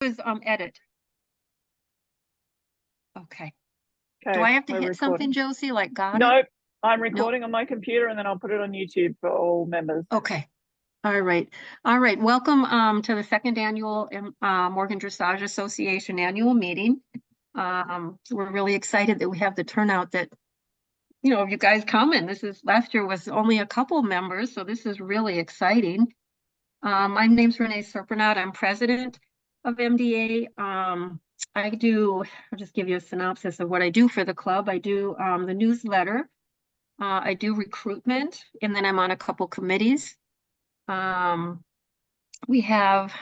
is edit. Okay. Okay, Do I have to we're hit something, recording. Josie? Like got it? Nope, I'm recording on my computer and then I'll put it on YouTube for all members. Okay. All right. All right. Welcome to the second annual Morgan Dressage Association annual meeting. We're really excited that we have the turnout that, you know, you guys come in. Last year was only a couple members, so this is really exciting. My name's Renee Serpinat. I'm president of MDA. I'll just give you a synopsis of what I do for the club. I do the newsletter. I do recruitment, and then I'm on a couple committees. We have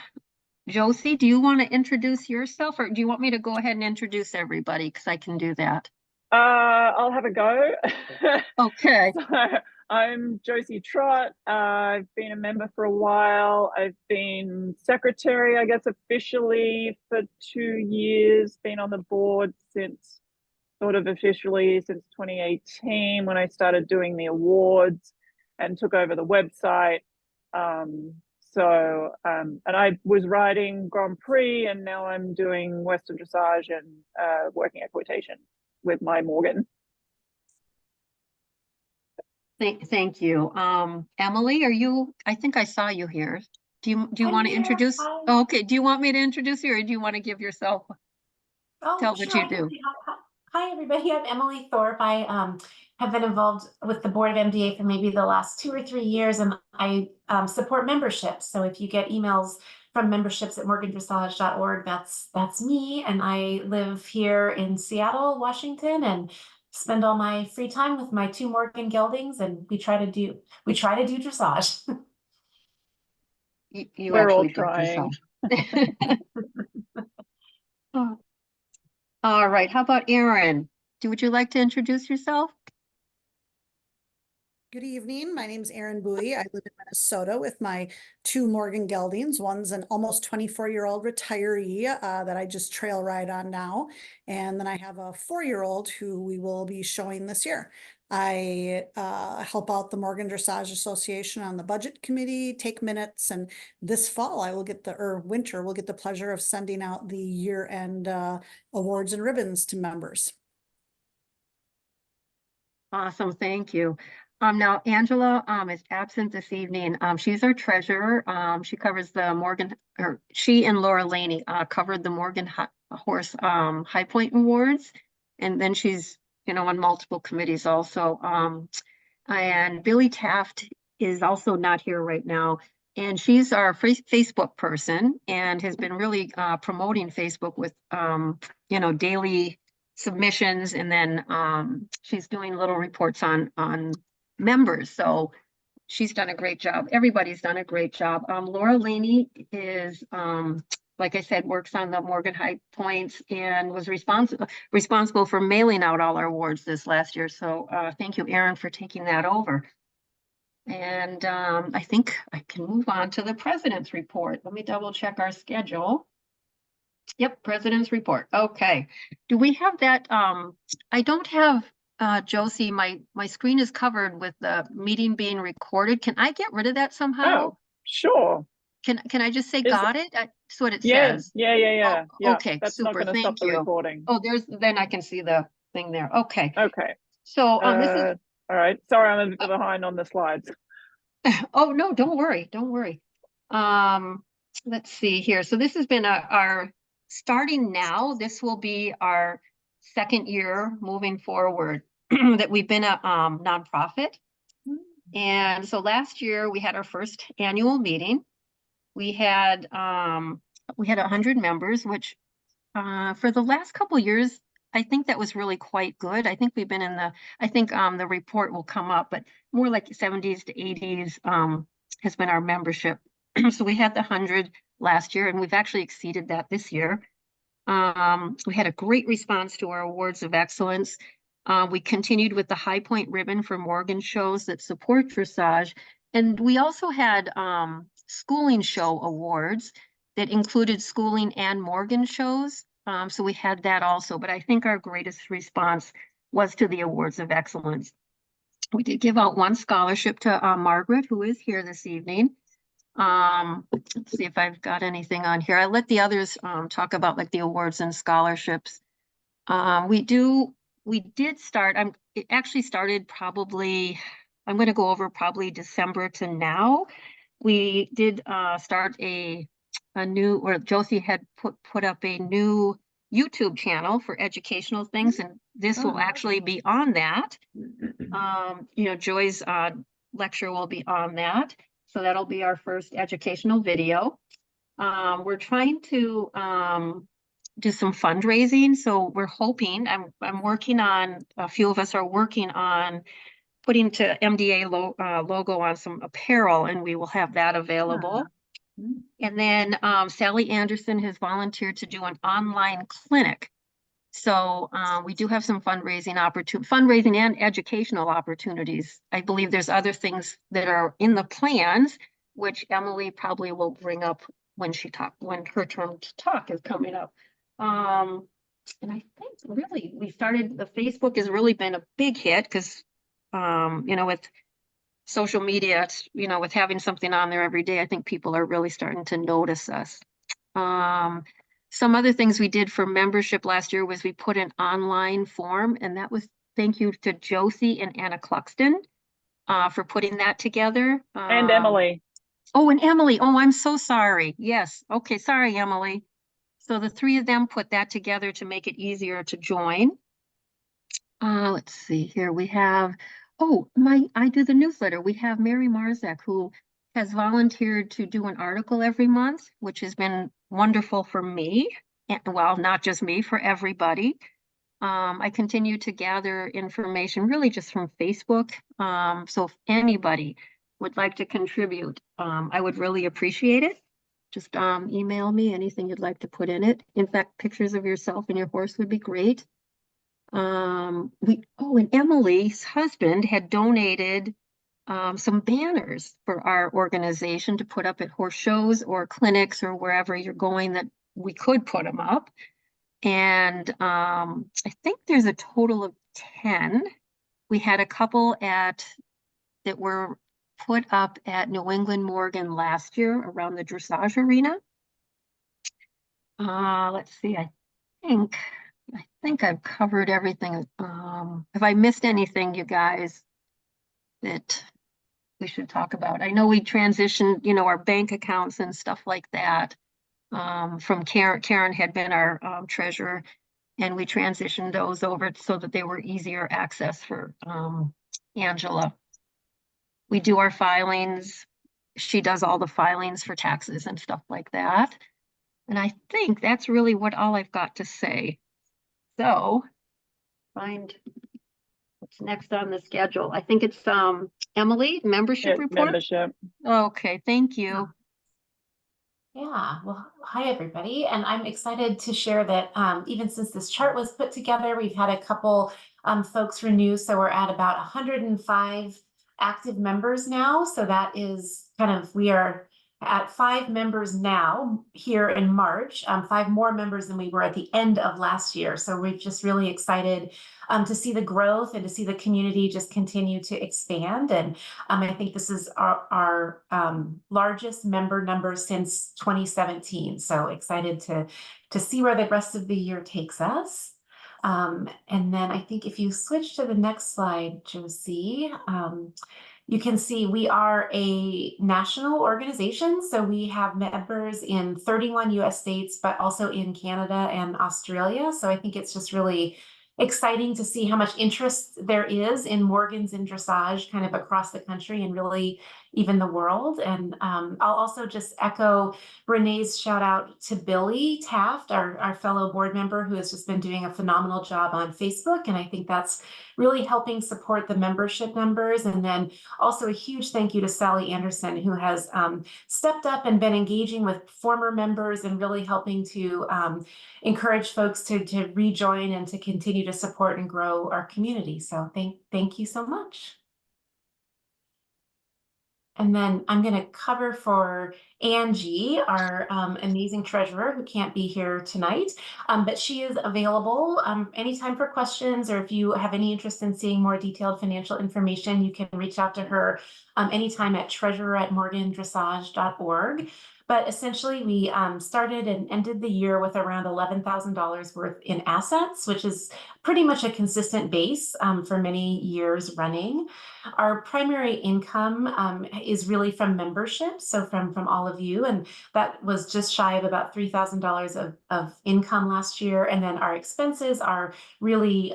Josie. Do you want to introduce yourself, or do you want me to go ahead and introduce everybody? Because I can do that. I'll have a go. Okay. So, I'm Josie Trott. I've been a member for a while. I've been secretary, I guess, officially for 2 years. Been on the board since officially since 2018 when I started doing the awards and took over the website. And I was riding Grand Prix, and now I'm doing Western Dressage and working equitation with my Morgan. Thank you. Emily, I think I saw you here. Do you want to introduce? Oh, okay. Do you want me to introduce you, or do you want to give yourself? Tell what you do. Hi, everybody. I'm Emily Thorpe. I have been involved with the board of MDA for maybe the last 2 or 3 years, and I support memberships. So if you get emails from memberships at morgandressage.org, that's me. And I live here in Seattle, Washington, and spend all my free time with my 2 Morgan geldings, and we try to do dressage. We're all trying. All right. How about Erin? Would you like to introduce yourself? Good evening. My name is Erin Bowie. I live in Minnesota with my 2 Morgan geldings. One's an almost 24-year-old retiree that I just trail ride on now. And then I have a 4-year-old who we will be showing this year. I help out the Morgan Dressage Association on the budget committee, take minutes, and this fall winter, we'll get the pleasure of sending out the year-end awards and ribbons to members. Awesome. Thank you. Now Angela is absent this evening. She's our treasurer. She covers the Morgan, or she and Laura Laney covered the Morgan Horse High Point Awards, and then she's on multiple committees also. And Billy Taft is also not here right now, and she's our Facebook person and has been really promoting Facebook with daily submissions, and then she's doing little reports on members. So she's done a great job. Everybody's done a great job. Laura Laney is, like I said, works on the Morgan High Points and was responsible for mailing out all our awards this last year. So thank you, Erin, for taking that over. And I think I can move on to the president's report. Let me double check our schedule. Yep, president's report. Okay. Do we have that? I don't have Josie, my screen is covered with the meeting being recorded. Can I get rid of that somehow? Oh, sure. Can I just say got it? That's what it says. Yeah. Oh, okay, that's super. Not going to stop the recording. Oh, then I can see the thing there. Okay. Okay. So this is all right. Sorry, I'm a bit behind on the slides. Oh no, don't worry. Let's see here. So this has been our starting now. This will be our second year moving forward that we've been a nonprofit. And so last year we had our first annual meeting. We had 100 members, which for the last couple of years, I think that was really quite good. I think we've been the report will come up, but more like 70s to 80s has been our membership. So we had the 100 last year, and we've actually exceeded that this year. We had a great response to our awards of excellence. We continued with the High Point ribbon for Morgan shows that support dressage. And we also had schooling show awards that included schooling and Morgan shows. So we had that also, but I think our greatest response was to the awards of excellence. We did give out one scholarship to Margaret, who is here this evening. Let's see if I've got anything on here. I let the others talk about like the awards and scholarships. We did start, it actually started probably, I'm going to go over probably December to now. We did start a new, or Josie had put up a new YouTube channel for educational things, and this will actually be on that. You know, Joy's lecture will be on that. So that'll be our first educational video. We're trying to do some fundraising. So we're hoping, I'm working on, a few of us are working on putting to MDA logo on some apparel, and we will have that available. And then Sally Anderson has volunteered to do an online clinic. So we do have some fundraising and educational opportunities. I believe there's other things that are in the plans, which Emily probably will bring up when her turn to talk is coming up. And I think really the Facebook has really been a big hit because, you know, with social media, it's, you know, with having something on there every day, I think people are really starting to notice us. Some other things we did for membership last year was we put an online form, and that was thank you to Josie and Anna Cluxton for putting that together. And Emily. Oh, and Emily. Oh, I'm so sorry. Yes. Okay. Sorry, Emily. So the three of them put that together to make it easier to join. Let's see here. We have, I do the newsletter. We have Mary Marzek, who has volunteered to do an article every month, which has been wonderful for me. And, well, not just me, for everybody. I continue to gather information really just from Facebook. So if anybody would like to contribute, I would really appreciate it. Just email me anything you'd like to put in it. In fact, pictures of yourself and your horse would be great. And Emily's husband had donated some banners for our organization to put up at horse shows or clinics or wherever you're going that we could put them up. And I think there's a total of 10. We had a couple that were put up at New England Morgan last year around the dressage arena. Let's see, I think I've covered everything. Have I missed anything, you guys, that we should talk about? I know we transitioned, you know, our bank accounts and stuff like that from Karen. Karen had been our treasurer, and we transitioned those over so that they were easier access for Angela. We do our filings. She does all the filings for taxes and stuff like that. And I think that's really all I've got to say. So find what's next on the schedule. I think it's Emily, membership report. Membership. Okay, thank you. Yeah, well, hi everybody, and I'm excited to share that even since this chart was put together, we've had a couple folks renew, so we're at about 105 active members now. So that is we are at 5 members now here in March, 5 more members than we were at the end of last year. So we're just really excited to see the growth and to see the community just continue to expand. And I think this is our largest member number since 2017. So excited to see where the rest of the year takes us. And then I think if you switch to the next slide, Josie, you can see we are a national organization. So we have members in 31 US states, but also in Canada and Australia. So I think it's just really exciting to see how much interest there is in Morgans and dressage kind of across the country and really even the world. And I'll also just echo Renee's shout out to Billy Taft, our fellow board member, who has just been doing a phenomenal job on Facebook. And I think that's really helping support the membership numbers. And then also a huge thank you to Sally Anderson, who has stepped up and been engaging with former members and really helping to encourage folks to rejoin and to continue to support and grow our community. So thank you so much. And then I'm going to cover for Angie, our amazing treasurer who can't be here tonight, but she is available anytime for questions, or if you have any interest in seeing more detailed financial information, you can reach out to her anytime at treasurer@morgandressage.org. But essentially, we started and ended the year with around $11,000 worth in assets, which is pretty much a consistent base for many years running. Our primary income is really from membership, so from all of you, and that was just shy of about $3,000 of income last year. And then our expenses are really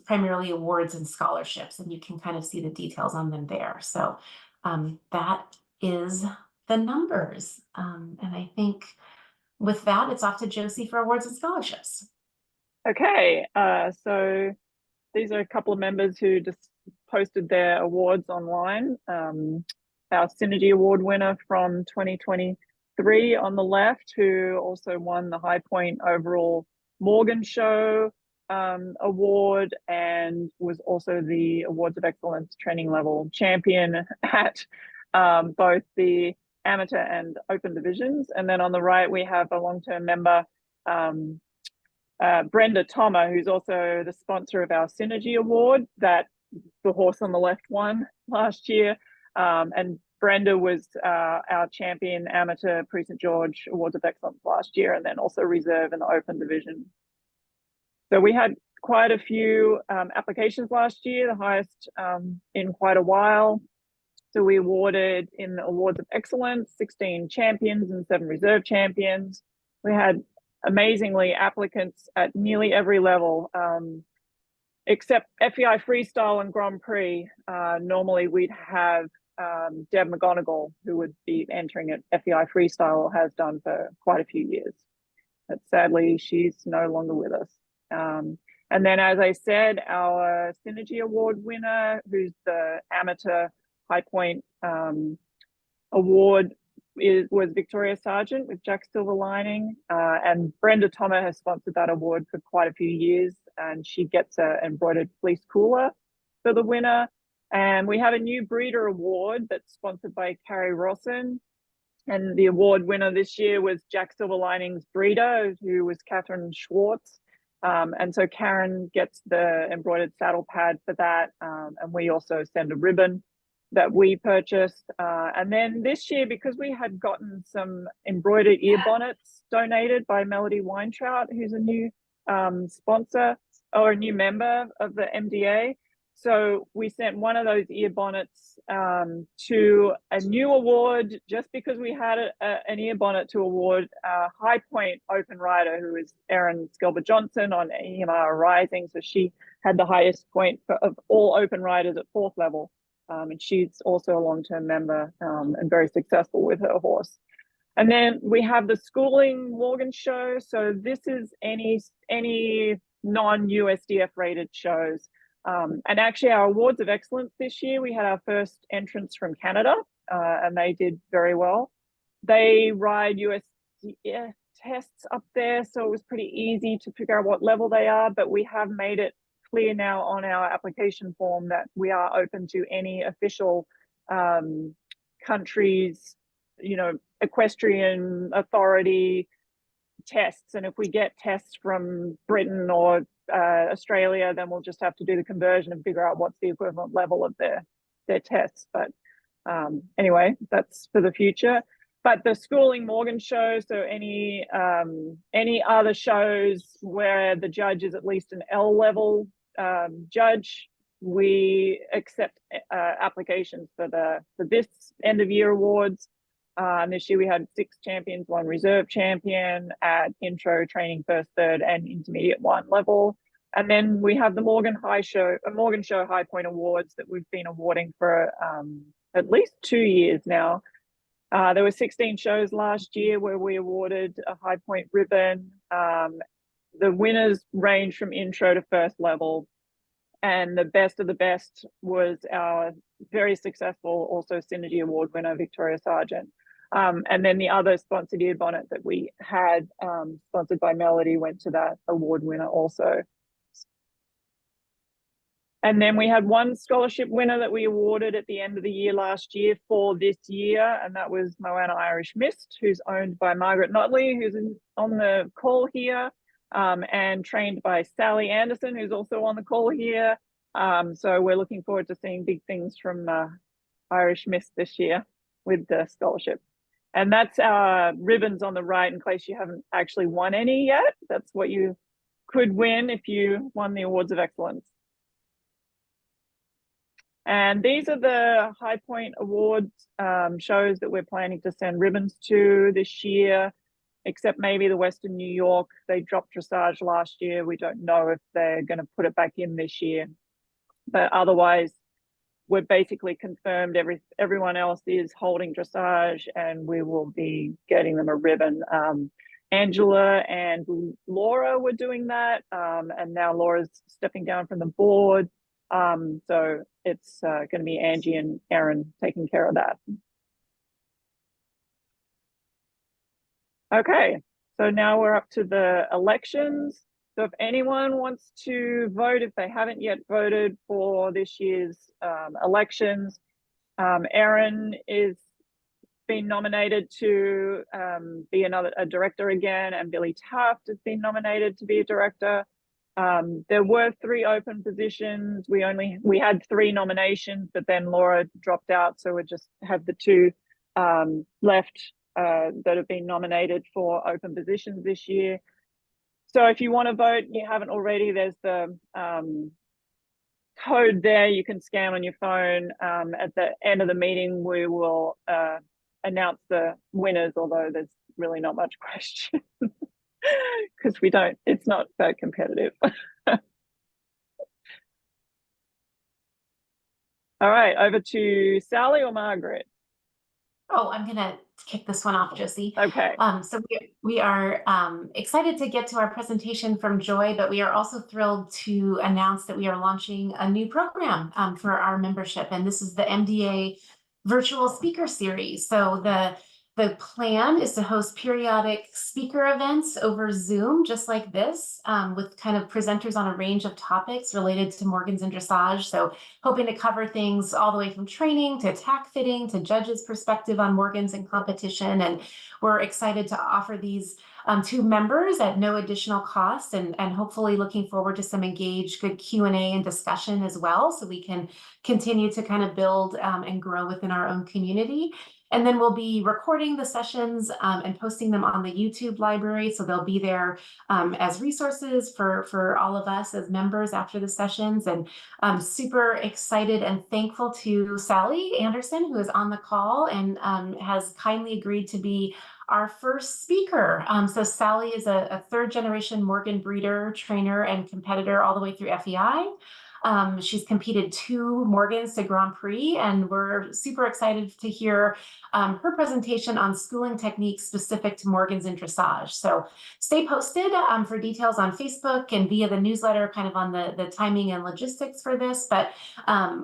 primarily awards and scholarships, and you can kind of see the details on them there. So that is the numbers. And I think with that, it's off to Josie for awards and scholarships. Okay, so these are a couple of members who just posted their awards online. Our Synergy Award winner from 2023 on the left, who also won the High Point Overall Morgan Show Award, and was also the Awards of Excellence Training Level Champion at both the amateur and open divisions. And then on the right, we have a long-term member, Brenda Thomas, who's also the sponsor of our Synergy Award that the horse on the left won last year. And Brenda was our champion amateur Prix St. George Awards of Excellence last year, and then also reserve in the open division. So we had quite a few applications last year, the highest in quite a while. So we awarded in the Awards of Excellence 16 champions and 7 reserve champions. We had amazingly applicants at nearly every level, except FEI Freestyle and Grand Prix. Normally we'd have Deb McGonigal, who would be entering at FEI Freestyle, or has done for quite a few years. But sadly, she's no longer with us. And then, as I said, our Synergy Award winner, who's the amateur High Point Award, was Victoria Sargent with Jack Silver Lining, and Brenda Thomas has sponsored that award for quite a few years, and she gets an embroidered fleece cooler for the winner. And we have a new breeder award that's sponsored by Carrie Rawson, and the award winner this year was Jack Silver Lining's breeder, who was Catherine Schwartz. And so Karen gets the embroidered saddle pad for that, and we also send a ribbon that we purchased. And then this year, because we had gotten some embroidered ear bonnets donated by Melody Weintraut, who's a new sponsor or a new member of the MDA. So we sent one of those ear bonnets to a new award, just because we had an ear bonnet to award High Point open rider, who is Erin Skelber-Johnson on EMR Rising. So she had the highest point of all open riders at 4th level. And she's also a long-term member and very successful with her horse. And then we have the Schooling Morgan Show. So this is any non-USDF rated shows. And actually our Awards of Excellence this year, we had our first entrants from Canada, and they did very well. They ride USDF tests up there, so it was pretty easy to figure out what level they are, but we have made it clear now on our application form that we are open to any official countries, equestrian authority tests. And if we get tests from Britain or Australia, then we'll just have to do the conversion and figure out what's the equivalent level of their tests. But anyway, that's for the future. But the Schooling Morgan Show, so any other shows where the judge is at least an L level judge, we accept applications for this end of year awards. This year we had 6 champions, 1 reserve champion at intro, training, first, third, and intermediate 1 level. And then we have the Morgan Show High Point Awards that we've been awarding for at least 2 years now. There were 16 shows last year where we awarded a High Point ribbon. The winners range from intro to first level, and the best of the best was our very successful also Synergy Award winner, Victoria Sargent. And then the other sponsored ear bonnet that we had, sponsored by Melody, went to that award winner also. And then we had one scholarship winner that we awarded at the end of the year last year for this year, and that was Moana Irish Mist, who's owned by Margaret Notley, who's on the call here, and trained by Sally Anderson, who's also on the call here. So we're looking forward to seeing big things from Irish Mist this year with the scholarship. And that's our ribbons on the right, in case you haven't actually won any yet. That's what you could win if you won the Awards of Excellence. And these are the High Point Awards shows that we're planning to send ribbons to this year, except maybe the Western New York. They dropped dressage last year. We don't know if they're going to put it back in this year. But otherwise, we're basically confirmed everyone else is holding dressage, and we will be getting them a ribbon. Angela and Laura were doing that, and now Laura's stepping down from the board. So it's going to be Angie and Erin taking care of that. Okay, so now we're up to the elections. So if anyone wants to vote, if they haven't yet voted for this year's elections, Erin is been nominated to be a director again, and Billy Taft has been nominated to be a director. There were 3 open positions. We had 3 nominations, but then Laura dropped out, so we just have the 2 left that have been nominated for open positions this year. So if you want to vote, you haven't already, there's the code there you can scan on your phone. At the end of the meeting, we will announce the winners, although there's really not much question because it's not that competitive. All right, over to Sally or Margaret. Oh, I'm gonna kick this one off, Josie. Okay. So we are excited to get to our presentation from Joy, but we are also thrilled to announce that we are launching a new program for our membership, and this is the MDA Virtual Speaker Series. So the plan is to host periodic speaker events over Zoom, just like this, with kind of presenters on a range of topics related to Morgans and dressage. So hoping to cover things all the way from training to tack fitting to judges' perspective on Morgans and competition. And we're excited to offer these to members at no additional cost, and hopefully looking forward to some engaged, good Q&A and discussion as well, so we can continue to kind of build and grow within our own community. And then we'll be recording the sessions and posting them on the YouTube library. So they'll be there as resources for all of us as members after the sessions. And I'm super excited and thankful to Sally Anderson, who is on the call and has kindly agreed to be our first speaker. So Sally is a 3rd generation Morgan breeder, trainer, and competitor all the way through FEI. She's competed 2 Morgans to Grand Prix, and we're super excited to hear her presentation on schooling techniques specific to Morgans and dressage. So stay posted for details on Facebook and via the newsletter, kind of on the timing and logistics for this. But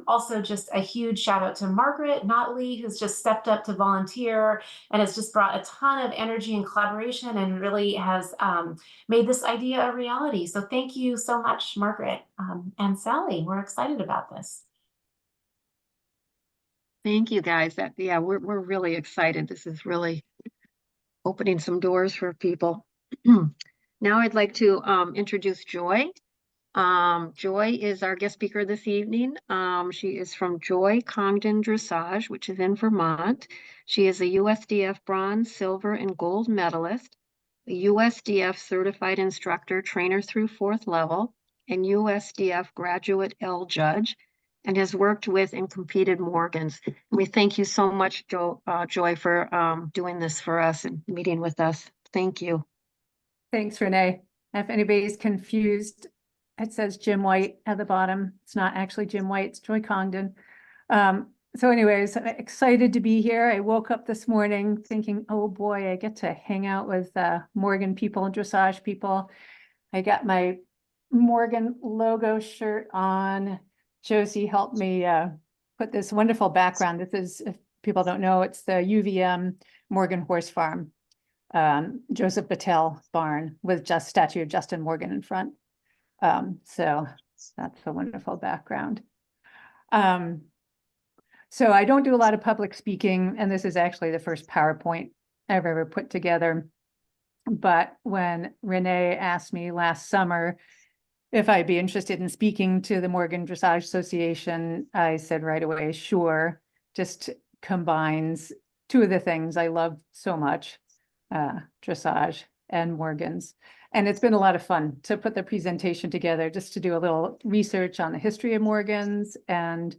also just a huge shout out to Margaret Notley, who's just stepped up to volunteer and has just brought a ton of energy and collaboration and really has made this idea a reality. So thank you so much, Margaret and Sally. We're excited about this. Thank you, guys. Yeah, we're really excited. This is really opening some doors for people. Now I'd like to introduce Joy. Joy is our guest speaker this evening. She is from Joy Congdon Dressage, which is in Vermont. She is a USDF bronze, silver, and gold medalist, a USDF certified instructor, trainer through 4th level, and USDF graduate L judge, and has worked with and competed Morgans. And we thank you so much, Joy, for doing this for us and meeting with us. Thank you. Thanks, Renee. If anybody's confused, it says Jim White at the bottom. It's not actually Jim White, it's Joy Congdon. So anyways, I'm excited to be here. I woke up this morning thinking, oh boy, I get to hang out with Morgan people and dressage people. I got my Morgan logo shirt on. Josie helped me put this wonderful background. This is, if people don't know, it's the UVM Morgan Horse Farm, Joseph Patel barn with just statue of Justin Morgan in front. So that's a wonderful background. So I don't do a lot of public speaking, and this is actually the first PowerPoint I've ever put together. But when Renee asked me last summer if I'd be interested in speaking to the Morgan Dressage Association, I said right away, sure. Just combines two of the things I love so much, dressage and Morgans. And it's been a lot of fun to put the presentation together, just to do a little research on the history of Morgans and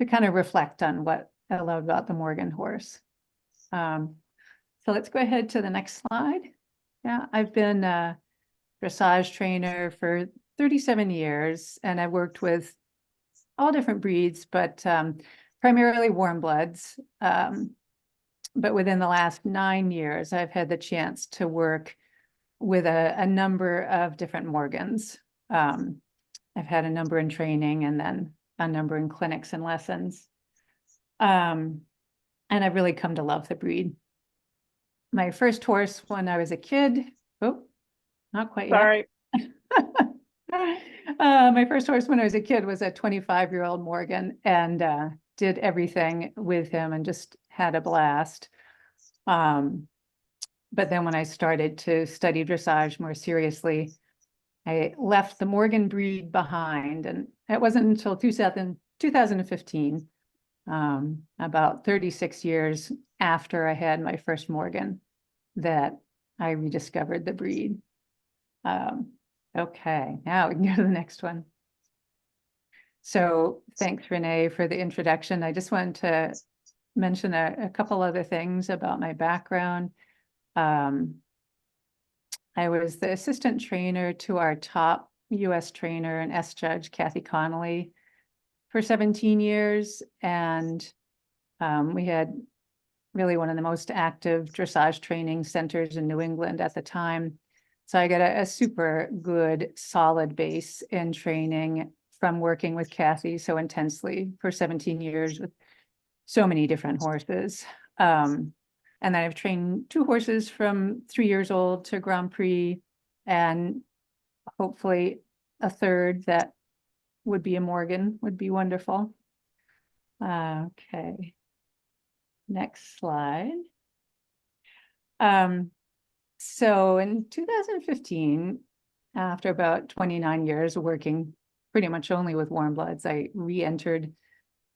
to kind of reflect on what I love about the Morgan horse. So let's go ahead to the next slide. Yeah, I've been a dressage trainer for 37 years, and I've worked with all different breeds, but primarily Warmbloods. But within the last 9 years, I've had the chance to work with a number of different Morgans. I've had a number in training and then a number in clinics and lessons. And I've really come to love the breed. My first horse when I was a kid, oh, not quite yet. Sorry. My first horse when I was a kid was a 25-year-old Morgan, and did everything with him and just had a blast. But then when I started to study dressage more seriously, I left the Morgan breed behind, and it wasn't until 2015, about 36 years after I had my first Morgan, that I rediscovered the breed. Okay, now we can go to the next one. So thanks, Renee, for the introduction. I just wanted to mention a couple other things about my background. I was the assistant trainer to our top US trainer and S judge, Kathy Connolly, for 17 years. And we had really one of the most active dressage training centers in New England at the time. So I got a super good, solid base in training from working with Kathy so intensely for 17 years with so many different horses. And then I've trained 2 horses from 3 years old to Grand Prix, and hopefully a third that would be a Morgan would be wonderful. Okay. Next slide. So in 2015, after about 29 years of working pretty much only with Warmbloods, I re-entered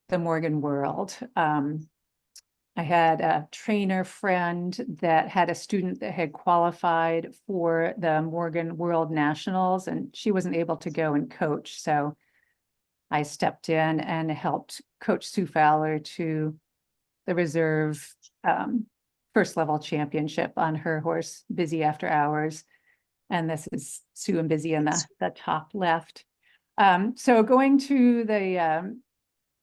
the Morgan world. I had a trainer friend that had a student that had qualified for the Morgan World Nationals, and she wasn't able to go and coach. So I stepped in and helped coach Sue Fowler to the reserve first level championship on her horse, Busy After Hours. And this is Sue and Busy in the top left. So going to the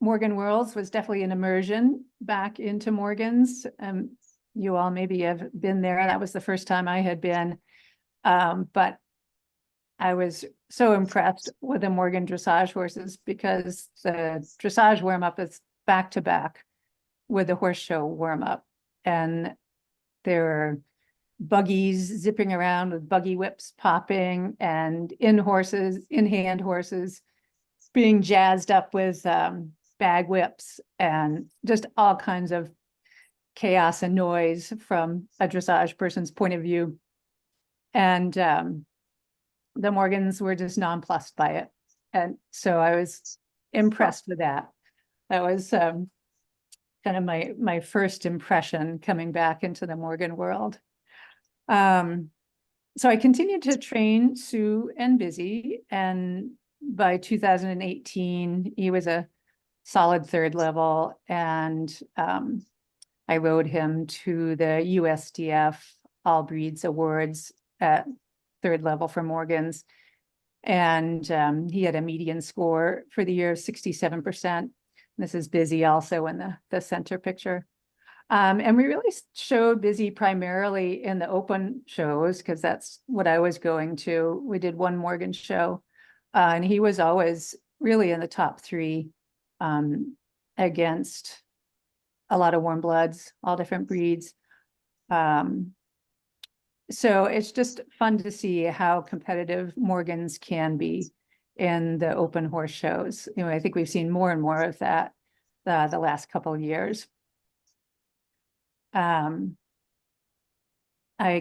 Morgan Worlds was definitely an immersion back into Morgans. You all maybe have been there. That was the first time I had been. But I was so impressed with the Morgan dressage horses because the dressage warm-up is back-to-back with the horse show warm-up. And there were buggies zipping around with buggy whips popping, and in-hand horses being jazzed up with bag whips, and just all kinds of chaos and noise from a dressage person's point of view. And the Morgans were just nonplussed by it. And so I was impressed with that. That was kind of my first impression coming back into the Morgan world. So I continued to train Sue and Busy, and by 2018, he was a solid third level, and I rode him to the USDF All Breeds Awards at third level for Morgans. And he had a median score for the year of 67%. This is Busy also in the center picture. And we really showed Busy primarily in the open shows because that's what I was going to. We did one Morgan show, and he was always really in the top 3 against a lot of Warmbloods, all different breeds. So it's just fun to see how competitive Morgans can be in the open horse shows. You know, I think we've seen more and more of that the last couple of years. I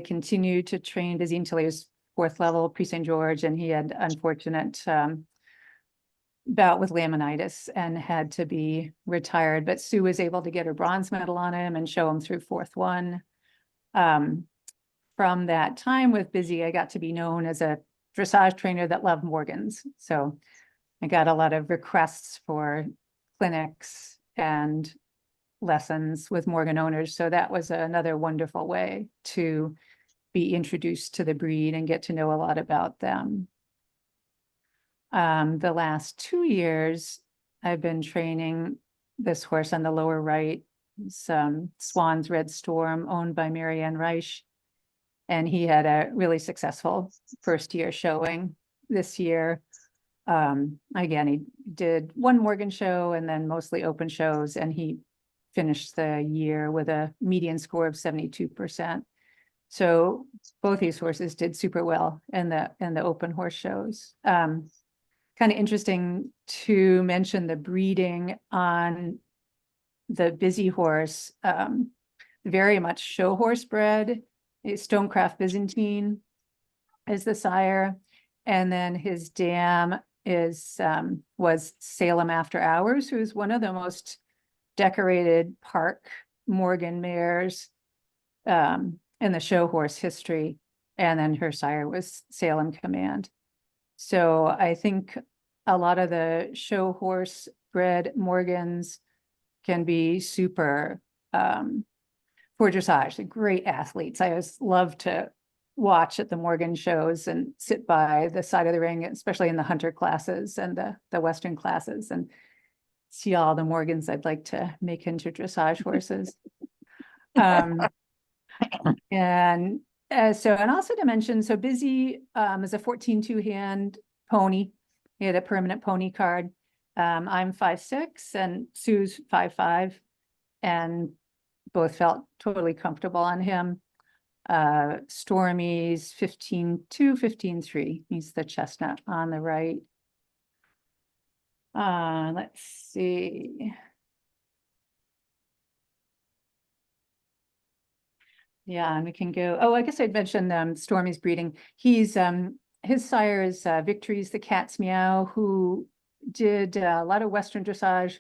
continued to train Busy until he was 4th level pre-St. George, and he had unfortunate bout with laminitis and had to be retired. But Sue was able to get her bronze medal on him and show him through 4th one. From that time with Busy, I got to be known as a dressage trainer that loved Morgans. So I got a lot of requests for clinics and lessons with Morgan owners. So that was another wonderful way to be introduced to the breed and get to know a lot about them. The last 2 years, I've been training this horse on the lower right, some Swan's Red Storm, owned by Marianne Reich. And he had a really successful first year showing this year. Again, he did one Morgan show and then mostly open shows, and he finished the year with a median score of 72%. So both these horses did super well in the open horse shows. Kind of interesting to mention the breeding on the Busy horse, very much show horse bred. Stonecraft Byzantine is the sire, and then his dam was Salem After Hours, who's one of the most decorated park Morgan mares in the show horse history, and then her sire was Salem Command. So I think a lot of the show horse bred Morgans can be super for dressage. They're great athletes. I always love to watch at the Morgan shows and sit by the side of the ring, especially in the hunter classes and the Western classes, and see all the Morgans I'd like to make into dressage horses. And also to mention, so Busy is a 14-2 hand pony. He had a permanent pony card. I'm 5'6" and Sue's 5'5", and both felt totally comfortable on him. Stormy's 15-2, 15-3. He's the chestnut on the right. Let's see. Yeah, and we can go. Oh, I guess I'd mentioned Stormy's breeding. He's his sire is Victory's the Cat's Meow, who did a lot of Western dressage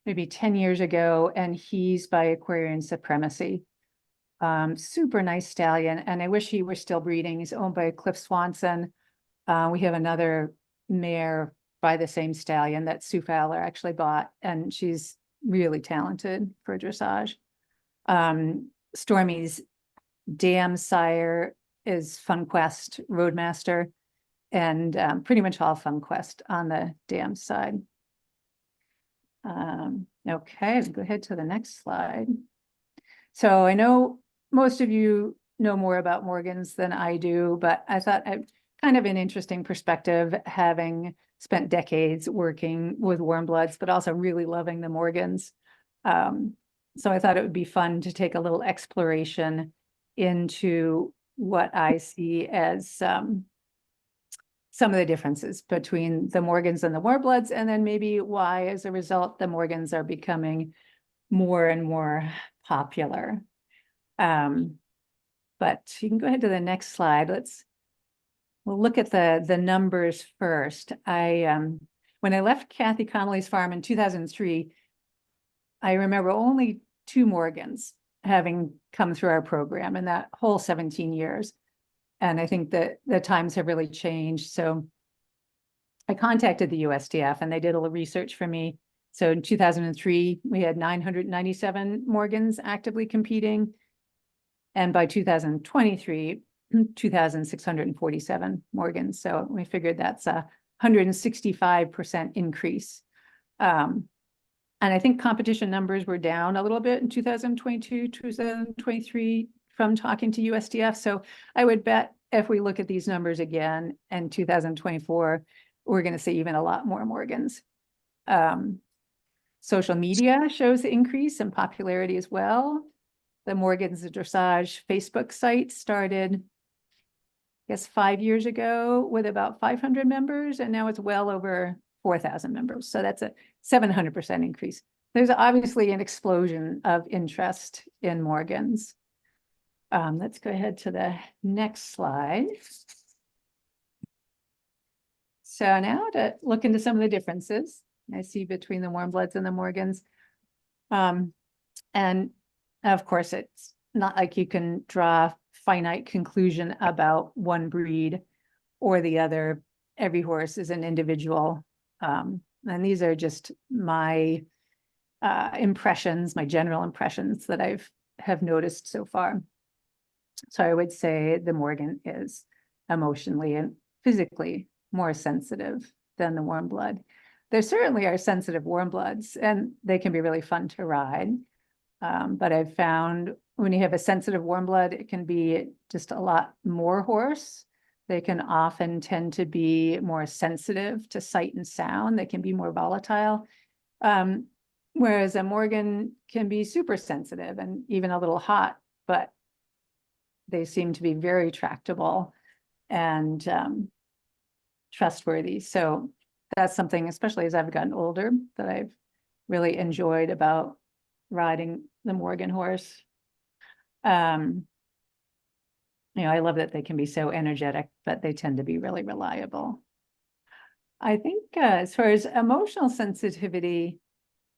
maybe 10 years ago, and he's by Aquarian Supremacy. Super nice stallion, and I wish he were still breeding. He's owned by Cliff Swanson. We have another mare by the same stallion that Sue Fowler actually bought, and she's really talented for dressage. Stormy's dam sire is Funquest Roadmaster, and pretty much all Funquest on the dam side. Okay, go ahead to the next slide. So I know most of you know more about Morgans than I do, but I thought kind of an interesting perspective, having spent decades working with Warmbloods, but also really loving the Morgans. So I thought it would be fun to take a little exploration into what I see as some of the differences between the Morgans and the Warmbloods, and then maybe why, as a result, the Morgans are becoming more and more popular. But you can go ahead to the next slide. We'll look at the numbers first. When I left Kathy Connolly's farm in 2003, I remember only 2 Morgans having come through our program in that whole 17 years. And I think that the times have really changed. So I contacted the USDF and they did a little research for me. So in 2003, we had 997 Morgans actively competing. And by 2023, 2,647 Morgans. So we figured that's a 165% increase. And I think competition numbers were down a little bit in 2022, 2023 from talking to USDF. So I would bet if we look at these numbers again in 2024, we're going to see even a lot more Morgans. Social media shows the increase in popularity as well. The Morgans Dressage Facebook site started guess 5 years ago with about 500 members, and now it's well over 4,000 members. So that's a 700% increase. There's obviously an explosion of interest in Morgans. Let's go ahead to the next slide. So now to look into some of the differences I see between the Warmbloods and the Morgans. And of course, it's not like you can draw a finite conclusion about one breed or the other. Every horse is an individual. And these are just my impressions, my general impressions that have noticed so far. So I would say the Morgan is emotionally and physically more sensitive than the Warmblood. There certainly are sensitive Warmbloods, and they can be really fun to ride. But I've found when you have a sensitive Warmblood, it can be just a lot more horse. They can often tend to be more sensitive to sight and sound. They can be more volatile. Whereas a Morgan can be super sensitive and even a little hot, but they seem to be very tractable and trustworthy. So that's something, especially as I've gotten older, that I've really enjoyed about riding the Morgan horse. I love that they can be so energetic, but they tend to be really reliable. I think as far as emotional sensitivity,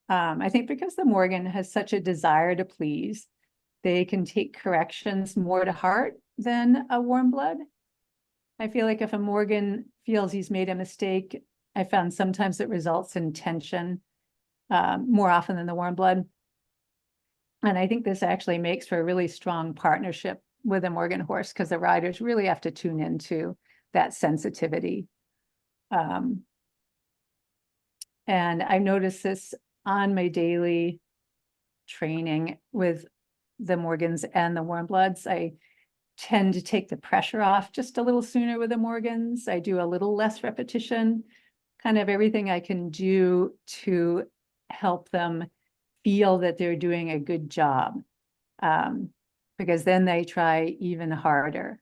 I think because the Morgan has such a desire to please, they can take corrections more to heart than a Warmblood. I feel like if a Morgan feels he's made a mistake, I found sometimes it results in tension more often than the Warmblood. And I think this actually makes for a really strong partnership with a Morgan horse because the riders really have to tune into that sensitivity. And I noticed this on my daily training with the Morgans and the Warmbloods. I tend to take the pressure off just a little sooner with the Morgans. I do a little less repetition, kind of everything I can do to help them feel that they're doing a good job, because then they try even harder.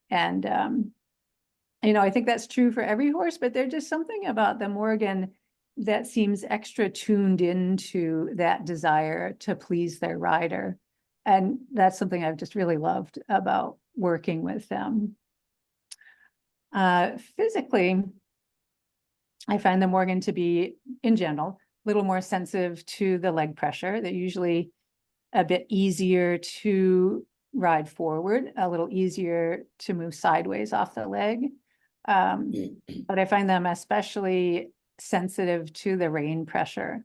And, I think that's true for every horse, but there's just something about the Morgan that seems extra tuned into that desire to please their rider. And that's something I've just really loved about working with them. Physically, I find the Morgan to be, in general, a little more sensitive to the leg pressure. They're usually a bit easier to ride forward, a little easier to move sideways off the leg. But I find them especially sensitive to the rein pressure,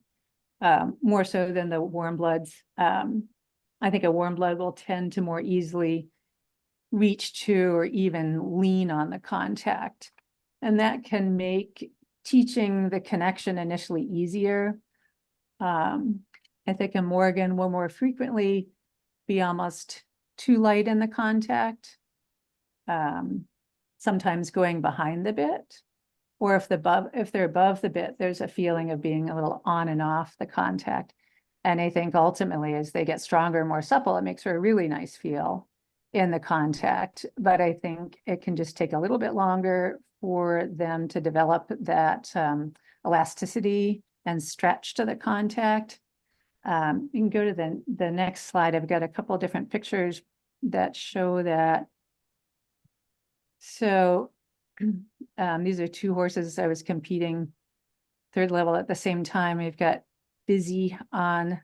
more so than the Warmbloods. I think a Warmblood will tend to more easily reach to or even lean on the contact. And that can make teaching the connection initially easier. I think a Morgan will more frequently be almost too light in the contact, sometimes going behind the bit, or if they're above the bit, there's a feeling of being a little on and off the contact. And I think ultimately, as they get stronger and more supple, it makes for a really nice feel in the contact. But I think it can just take a little bit longer for them to develop that elasticity and stretch to the contact. You can go to the next slide. I've got a couple of different pictures that show that. So these are two horses I was competing third level at the same time. We've got Busy on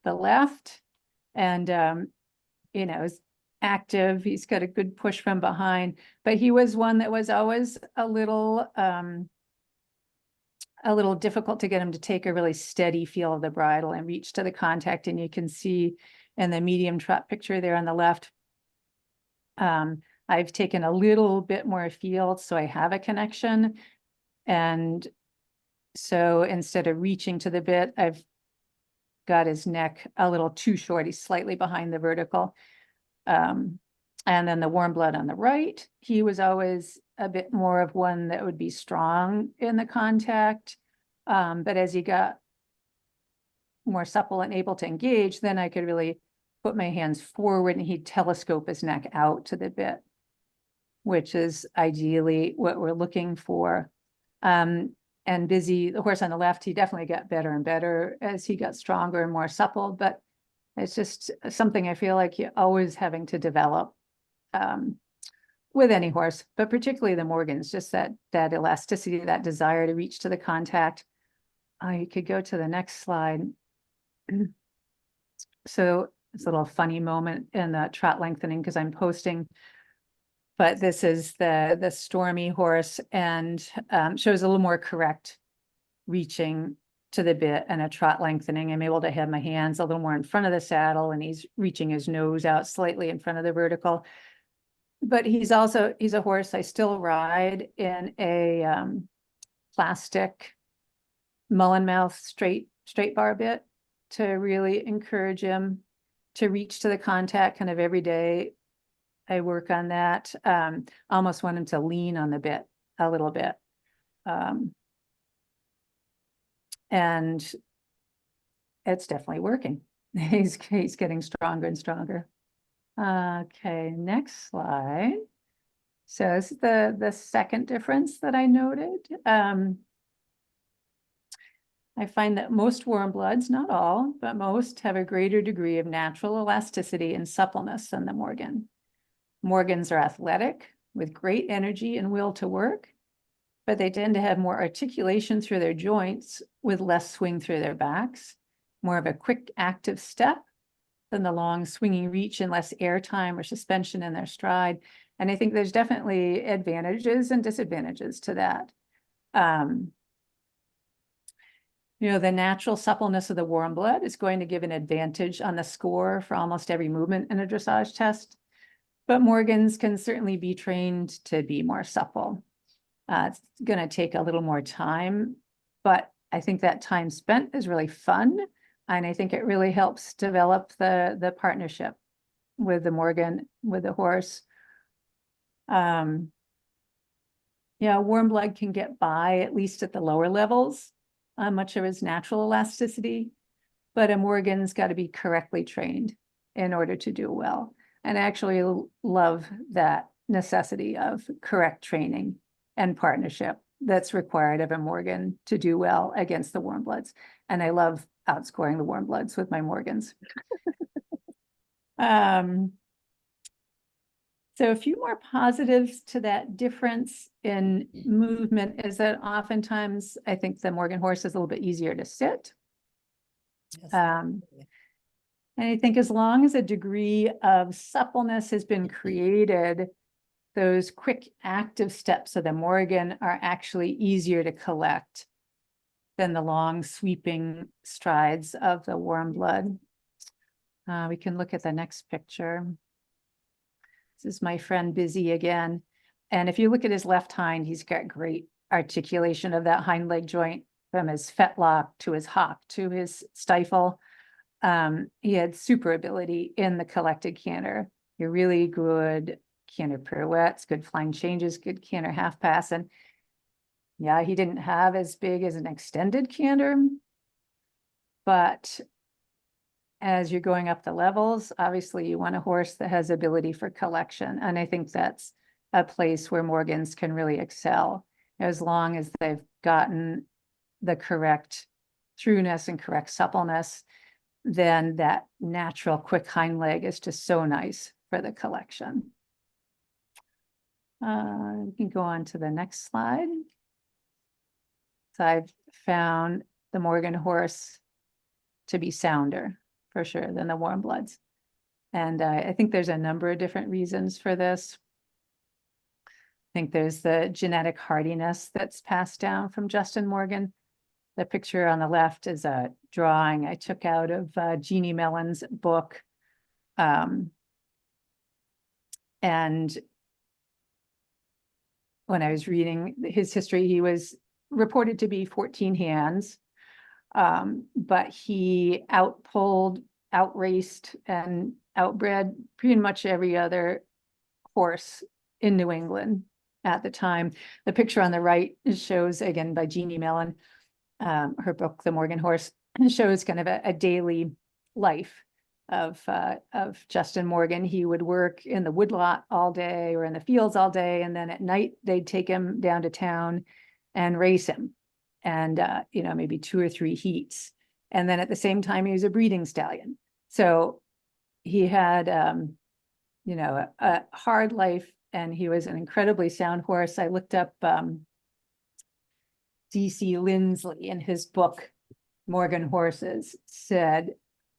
the left, and is active. He's got a good push from behind, but he was one that was always a little difficult to get him to take a really steady feel of the bridle and reach to the contact. And you can see in the medium trot picture there on the left, I've taken a little bit more field, so I have a connection. And so instead of reaching to the bit, I've got his neck a little too short. He's slightly behind the vertical. And then the Warmblood on the right, he was always a bit more of one that would be strong in the contact. But as he got more supple and able to engage, then I could really put my hands forward and he'd telescope his neck out to the bit. which is ideally what we're looking for. And Busy, the horse on the left, he definitely got better and better as he got stronger and more supple, but it's just something I feel like you're always having to develop with any horse, but particularly the Morgans, just that elasticity, that desire to reach to the contact. You could go to the next slide. So it's a little funny moment in the trot lengthening because I'm posting, but this is the Stormy horse, and shows a little more correct reaching to the bit and a trot lengthening. I'm able to have my hands a little more in front of the saddle, and he's reaching his nose out slightly in front of the vertical. But he's a horse I still ride in a plastic mullen mouth straight bar bit to really encourage him to reach to the contact kind of every day. I work on that. Almost want him to lean on the bit a little bit. And it's definitely working. He's getting stronger and stronger. Okay, next slide. So this is the second difference that I noted. I find that most Warmbloods, not all, but most, have a greater degree of natural elasticity and suppleness than the Morgan. Morgans are athletic, with great energy and will to work, but they tend to have more articulation through their joints with less swing through their backs, more of a quick active step than the long swinging reach and less air time or suspension in their stride. And I think there's definitely advantages and disadvantages to that. The natural suppleness of the Warmblood is going to give an advantage on the score for almost every movement in a dressage test, but Morgans can certainly be trained to be more supple. It's going to take a little more time, but I think that time spent is really fun. And I think it really helps develop the partnership with the Morgan, with the horse. Warmblood can get by, at least at the lower levels, much of his natural elasticity, but a Morgan's got to be correctly trained in order to do well. And I actually love that necessity of correct training and partnership that's required of a Morgan to do well against the Warmbloods. And I love outscoring the Warmbloods with my Morgans. So a few more positives to that difference in movement is that oftentimes I think the Morgan horse is a little bit easier to sit. Yes. And I think as long as a degree of suppleness has been created, those quick active steps of the Morgan are actually easier to collect than the long sweeping strides of the Warmblood. We can look at the next picture. This is my friend Busy again. And if you look at his left hind, he's got great articulation of that hind leg joint from his fetlock to his hock to his stifle. He had super ability in the collected canter. A really good canter pirouettes, good flying changes, good canter half pass. And yeah, he didn't have as big as an extended canter, but as you're going up the levels, obviously you want a horse that has ability for collection. And I think that's a place where Morgans can really excel, as long as they've gotten the correct throughness and correct suppleness. Then that natural quick hind leg is just so nice for the collection. We can go on to the next slide. So I've found the Morgan horse to be sounder, for sure, than the Warmbloods. And I think there's a number of different reasons for this. I think there's the genetic hardiness that's passed down from Justin Morgan. The picture on the left is a drawing I took out of Jeannie Mellon's book. And when I was reading his history, he was reported to be 14 hands. But he outpulled, outraced, and outbred pretty much every other horse in New England at the time. The picture on the right shows, again, by Jeannie Mellon, her book, The Morgan Horse, shows kind of a daily life of Justin Morgan. He would work in the woodlot all day or in the fields all day, and then at night they'd take him down to town and race him, and you know, maybe 2 or 3 heats. And then at the same time, he was a breeding stallion. So he had, you know, a hard life, and he was an incredibly sound horse. I looked up D.C. Lindsley in his book, Morgan Horses, said,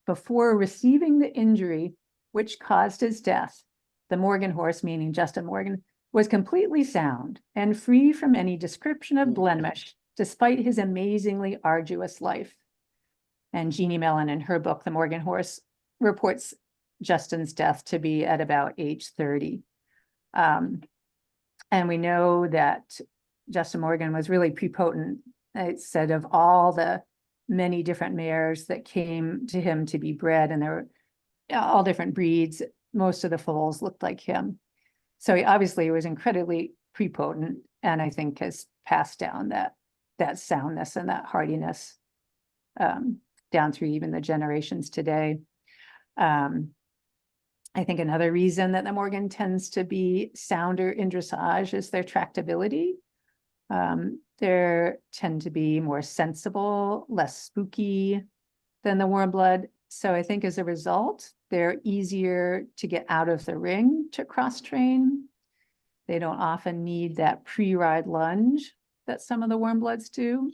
before receiving the injury which caused his death, the Morgan horse, meaning Justin Morgan, was completely sound and free from any description of blemish, despite his amazingly arduous life. And Jeannie Mellon, in her book, The Morgan Horse, reports Justin's death to be at about age 30. And we know that Justin Morgan was really prepotent. It said of all the many different mares that came to him to be bred, and there were all different breeds, most of the foals looked like him. So he obviously was incredibly prepotent, and I think has passed down that soundness and that hardiness down through even the generations today. I think another reason that the Morgan tends to be sounder in dressage is their tractability. They tend to be more sensible, less spooky than the Warmblood. So I think as a result, they're easier to get out of the ring to cross train. They don't often need that pre-ride lunge that some of the Warmbloods do.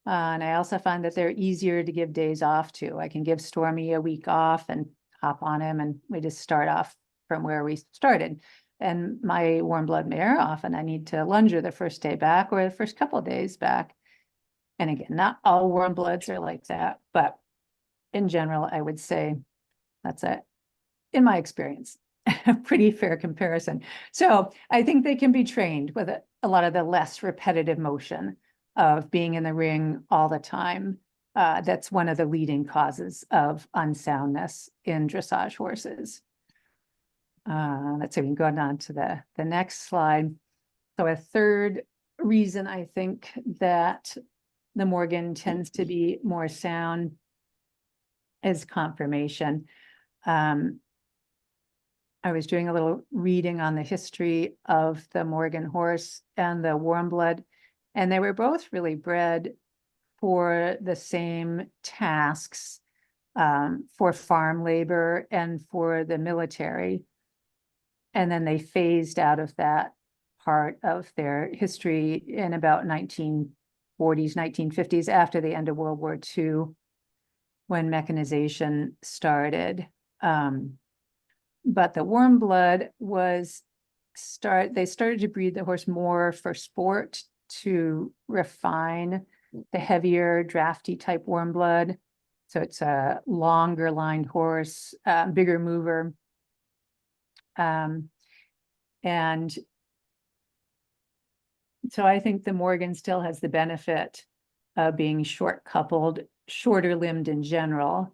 And I also find that they're easier to give days off to. I can give Stormy a week off and hop on him, and we just start off from where we started. And my Warmblood mare, often I need to lunge her the first day back or the first couple of days back. And again, not all Warmbloods are like that, but in general, I would say that's in my experience, a pretty fair comparison. So I think they can be trained with a lot of the less repetitive motion of being in the ring all the time. That's one of the leading causes of unsoundness in dressage horses. Let's see, we can go on to the next slide. So a third reason I think that the Morgan tends to be more sound is conformation. I was doing a little reading on the history of the Morgan horse and the Warmblood, and they were both really bred for the same tasks, for farm labor and for the military. And then they phased out of that part of their history in about 1940s, 1950s, after the end of World War II, when mechanization started. But the Warmblood they started to breed the horse more for sport, to refine the heavier drafty type Warmblood. So it's a longer lined horse, bigger mover. And so I think the Morgan still has the benefit of being short coupled, shorter limbed in general.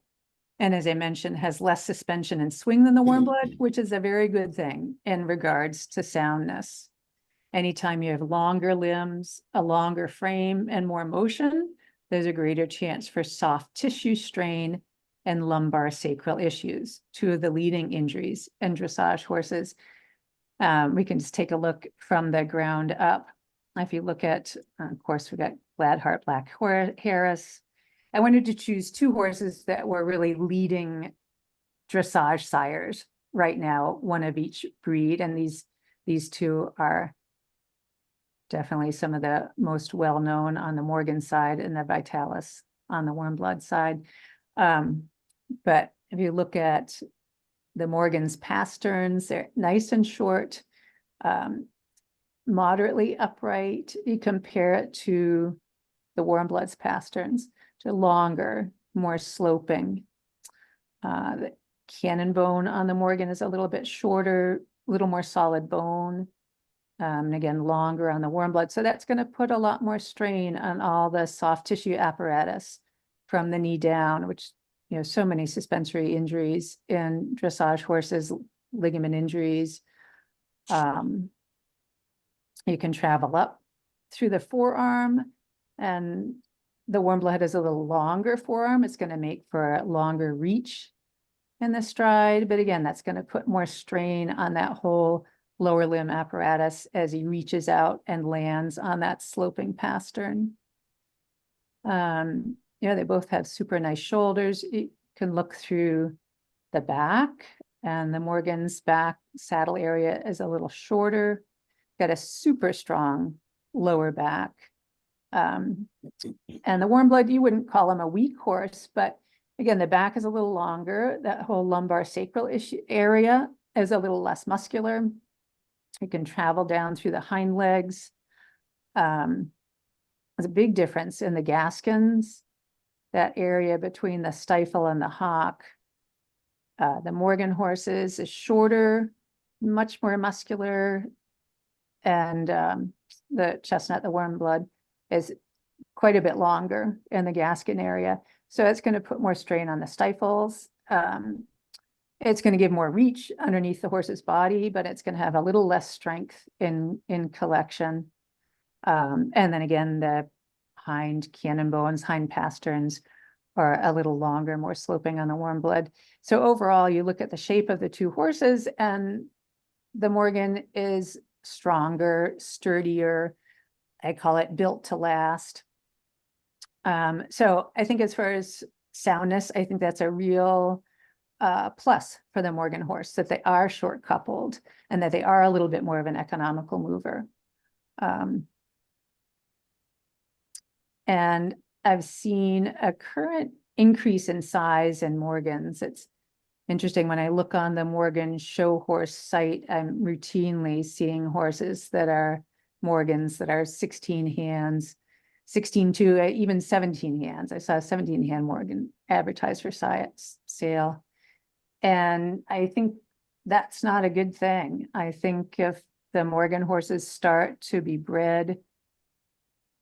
And as I mentioned, has less suspension and swing than the Warmblood, which is a very good thing in regards to soundness. Anytime you have longer limbs, a longer frame, and more motion, there's a greater chance for soft tissue strain and lumbar sacral issues, 2 of the leading injuries in dressage horses. We can just take a look from the ground up. If you look at, of course, we got Gladheart Black Harris. I wanted to choose 2 horses that were really leading dressage sires right now, one of each breed. And these 2 are definitely some of the most well-known on the Morgan side and the Vitalis on the Warmblood side. But if you look at the Morgan's pasterns, they're nice and short, moderately upright. You compare it to the Warmblood's pasterns, to longer, more sloping. The cannon bone on the Morgan is a little bit shorter, a little more solid bone. And again, longer on the Warmblood. So that's going to put a lot more strain on all the soft tissue apparatus from the knee down, which, you know, so many suspensory injuries in dressage horses, ligament injuries. You can travel up through the forearm, and the Warmblood has a little longer forearm. It's going to make for a longer reach in the stride, but again, that's going to put more strain on that whole lower limb apparatus as he reaches out and lands on that sloping pastern. They both have super nice shoulders. You can look through the back, and the Morgan's back saddle area is a little shorter. Got a super strong lower back. And the Warmblood, you wouldn't call him a weak horse, but again, the back is a little longer. That whole lumbar sacral area is a little less muscular. You can travel down through the hind legs. There's a big difference in the Gaskins, that area between the stifle and the hock. The Morgan horses is shorter, much more muscular, and the chestnut, the Warmblood, is quite a bit longer in the Gaskin area. So it's going to put more strain on the stifles. It's going to give more reach underneath the horse's body, but it's going to have a little less strength in collection. And then again, the hind cannon bones, hind pasterns are a little longer, more sloping on the Warmblood. So overall, you look at the shape of the two horses, and the Morgan is stronger, sturdier. I call it built to last. So I think as far as soundness, I think that's a real plus for the Morgan horse, that they are short coupled and that they are a little bit more of an economical mover. And I've seen a current increase in size in Morgans. It's interesting, when I look on the Morgan show horse site, I'm routinely seeing horses that are Morgans that are 16 hands, 16 to even 17 hands. I saw a 17 hand Morgan advertised for sale. And I think that's not a good thing. I think if the Morgan horses start to be bred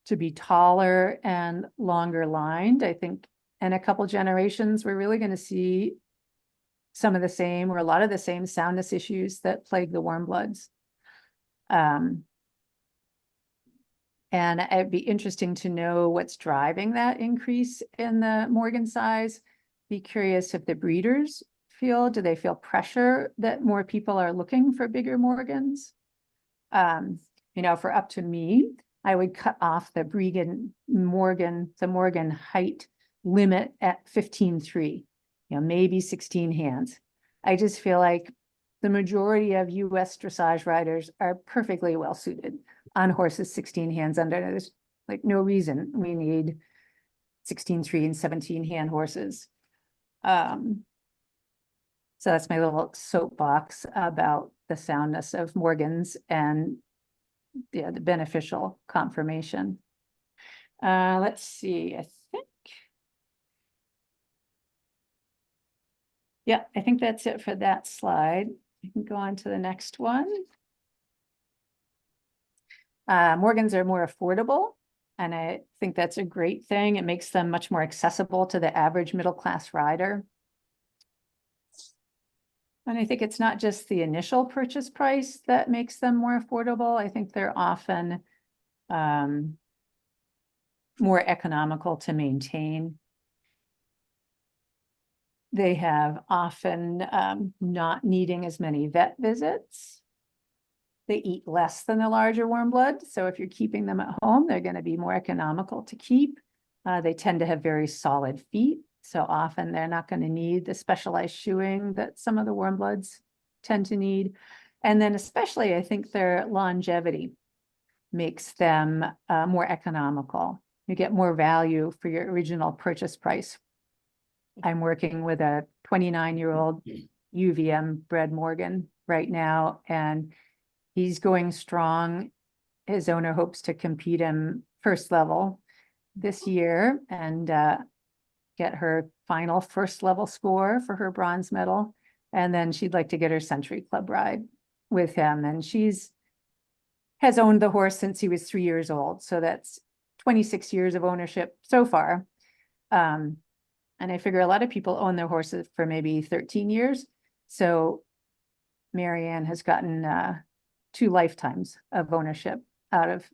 to be taller and longer lined, I think in a couple generations, we're really going to see some of the same, or a lot of the same soundness issues that plague the Warmbloods. And it'd be interesting to know what's driving that increase in the Morgan size. Be curious if the breeders do they feel pressure that more people are looking for bigger Morgans? For up to me, I would cut off the Morgan height limit at 15.3, maybe 16 hands. I just feel like the majority of US dressage riders are perfectly well suited on horses 16 hands under. There's like no reason we need 16.3 and 17 hand horses. So that's my little soapbox about the soundness of Morgans and the beneficial conformation. Let's see, I think that's it for that slide. I can go on to the next one. Morgans are more affordable, and I think that's a great thing. It makes them much more accessible to the average middle-class rider. And I think it's not just the initial purchase price that makes them more affordable. I think they're often more economical to maintain. They have often not needing as many vet visits. They eat less than the larger Warmblood. So if you're keeping them at home, they're going to be more economical to keep. They tend to have very solid feet. So often they're not going to need the specialized shoeing that some of the Warmbloods tend to need. And then especially, I think their longevity makes them more economical. You get more value for your original purchase price. I'm working with a 29-year-old UVM bred Morgan right now, and he's going strong. His owner hopes to compete him first level this year and get her final first level score for her bronze medal. And then she'd like to get her Century Club ride with him. And has owned the horse since he was 3 years old. So that's 26 years of ownership so far. And I figure a lot of people own their horses for maybe 13 years. So Marianne has gotten 2 lifetimes of ownership out of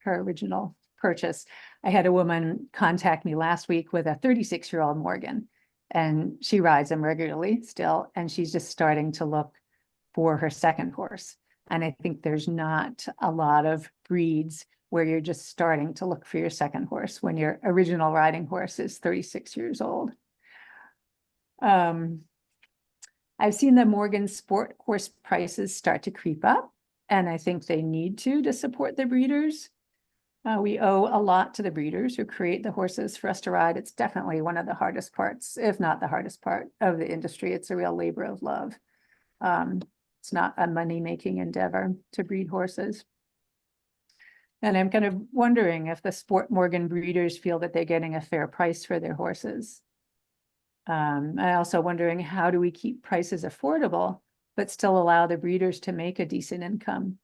her original purchase. I had a woman contact me last week with a 36-year-old Morgan, and she rides them regularly still, and she's just starting to look for her second horse. And I think there's not a lot of breeds where you're just starting to look for your second horse when your original riding horse is 36 years old. I've seen the Morgan sport horse prices start to creep up, and I think they need to support the breeders. We owe a lot to the breeders who create the horses for us to ride. It's definitely one of the hardest parts, if not the hardest part of the industry. It's a real labor of love. It's not a money-making endeavor to breed horses. And I'm kind of wondering if the Sport Morgan breeders feel that they're getting a fair price for their horses. I also wondering, how do we keep prices affordable, but still allow the breeders to make a decent income?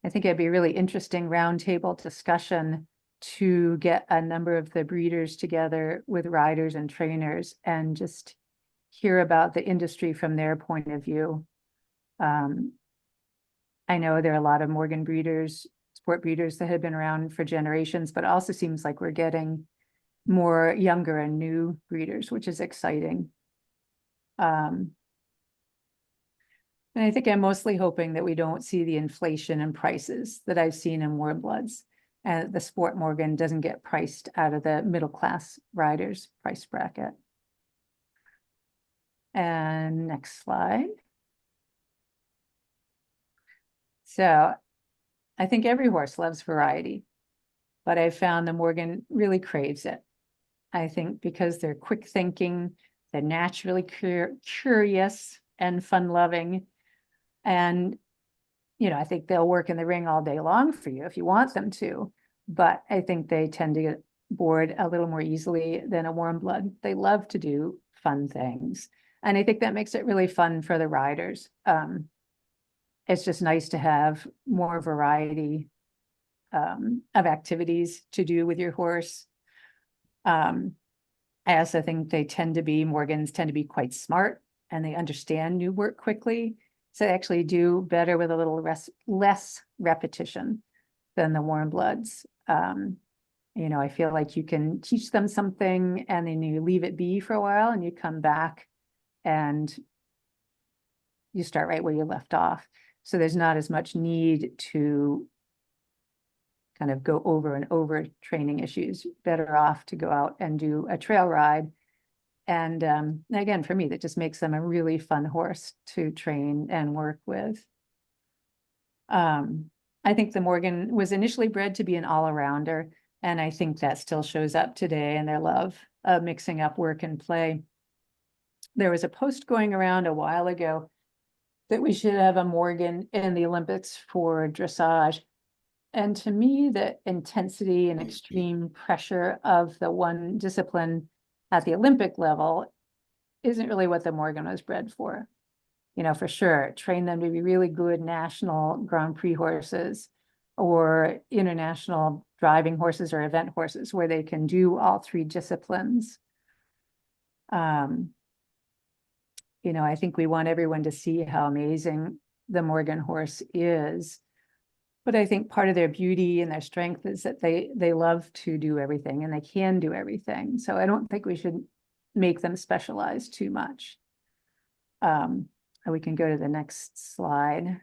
I think it'd be a really interesting roundtable discussion to get a number of the breeders together with riders and trainers and just hear about the industry from their point of view. I know there are a lot of Morgan breeders, sport breeders that have been around for generations, but it also seems like we're getting more younger and new breeders, which is exciting. And I think I'm mostly hoping that we don't see the inflation in prices that I've seen in Warmbloods, and the Sport Morgan doesn't get priced out of the middle class riders price bracket. And next slide. So I think every horse loves variety, but I found the Morgan really craves it. I think because they're quick thinking, they're naturally curious and fun loving. And, you know, I think they'll work in the ring all day long for you if you want them to, but I think they tend to get bored a little more easily than a Warmblood. They love to do fun things. And I think that makes it really fun for the riders. It's just nice to have more variety of activities to do with your horse. I also think Morgans tend to be quite smart, and they understand new work quickly. So they actually do better with a little less repetition than the Warmbloods. You know, I feel like you can teach them something and then you leave it be for a while and you come back and you start right where you left off. So there's not as much need to kind of go over and over training issues. Better off to go out and do a trail ride. And again, for me, that just makes them a really fun horse to train and work with. I think the Morgan was initially bred to be an all-arounder, and I think that still shows up today in their love of mixing up work and play. There was a post going around a while ago that we should have a Morgan in the Olympics for dressage. And to me, the intensity and extreme pressure of the one discipline at the Olympic level isn't really what the Morgan was bred for. You know, for sure, train them to be really good national Grand Prix horses or international driving horses or event horses where they can do all three disciplines. You know, I think we want everyone to see how amazing the Morgan horse is. But I think part of their beauty and their strength is that they love to do everything and they can do everything. So I don't think we should make them specialize too much. We can go to the next slide.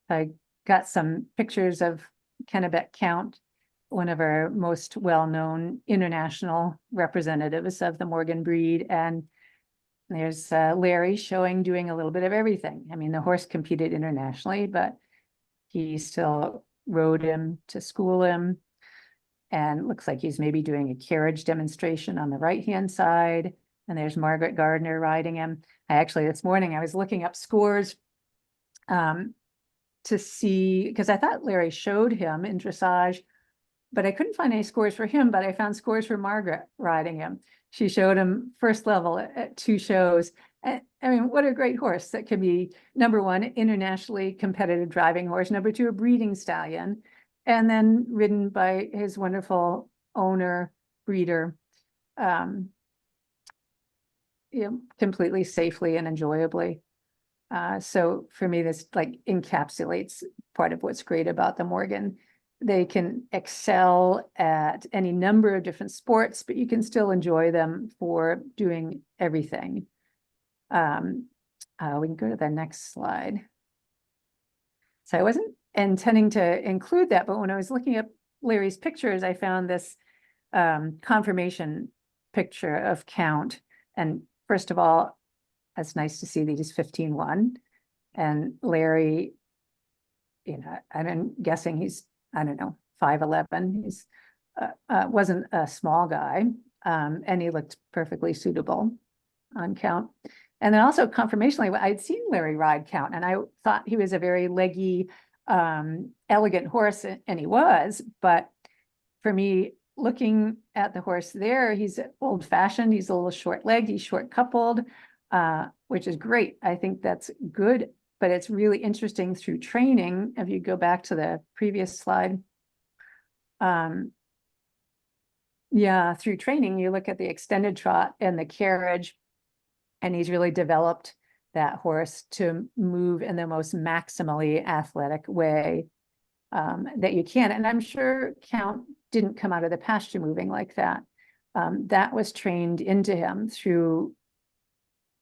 I got some pictures of Kennebec Count, one of our most well-known international representatives of the Morgan breed. And there's Larry doing a little bit of everything. I mean, the horse competed internationally, but he still rode him to school him. And looks like he's maybe doing a carriage demonstration on the right-hand side. And there's Margaret Gardner riding him. This morning, I was looking up scores to see, because I thought Larry showed him in dressage, but I couldn't find any scores for him, but I found scores for Margaret riding him. She showed him first level at 2 shows. I mean, what a great horse that can be, number one, internationally competitive driving horse, number 2, a breeding stallion, and then ridden by his wonderful owner, breeder, you know, completely safely and enjoyably. So for me, this like encapsulates part of what's great about the Morgan. they can excel at any number of different sports, but you can still enjoy them for doing everything. We can go to the next slide. So I wasn't intending to include that, but when I was looking up Larry's pictures, I found this confirmation picture of Count. And first of all, it's nice to see that he's 15-1. And Larry, you know, I'm guessing he's, I don't know, 5'11". He's wasn't a small guy, and he looked perfectly suitable on Count. And then also confirmationally, I'd seen Larry ride Count, and I thought he was a very leggy, elegant horse, and he was. But for me, looking at the horse there, he's old-fashioned. He's a little short-legged. He's short-coupled, which is great. I think that's good. But it's really interesting through training. If you go back to the previous slide, yeah, through training, you look at the extended trot and the carriage, and he's really developed that horse to move in the most maximally athletic way that you can. And I'm sure Count didn't come out of the pasture moving like that. That was trained into him through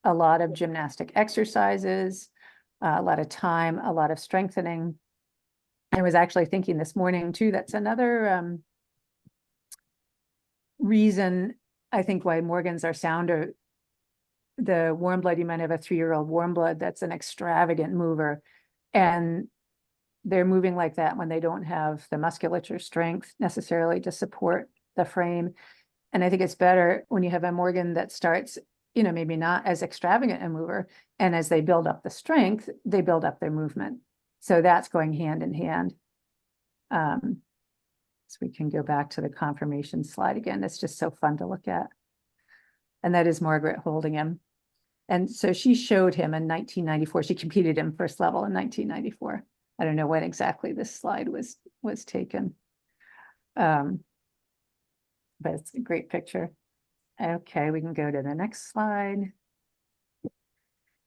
a lot of gymnastic exercises, a lot of time, a lot of strengthening. I was actually thinking this morning too, that's another reason I think why Morgans are sounder. The Warmblood, you might have a 3-year-old Warmblood that's an extravagant mover, and they're moving like that when they don't have the musculature strength necessarily to support the frame. And I think it's better when you have a Morgan that starts, you know, maybe not as extravagant a mover, and as they build up the strength, they build up their movement. So that's going hand in hand. So we can go back to the confirmation slide again. It's just so fun to look at. And that is Margaret holding him. And so she showed him in 1994. She competed in first level in 1994. I don't know when exactly this slide was taken. But it's a great picture. Okay, we can go to the next slide.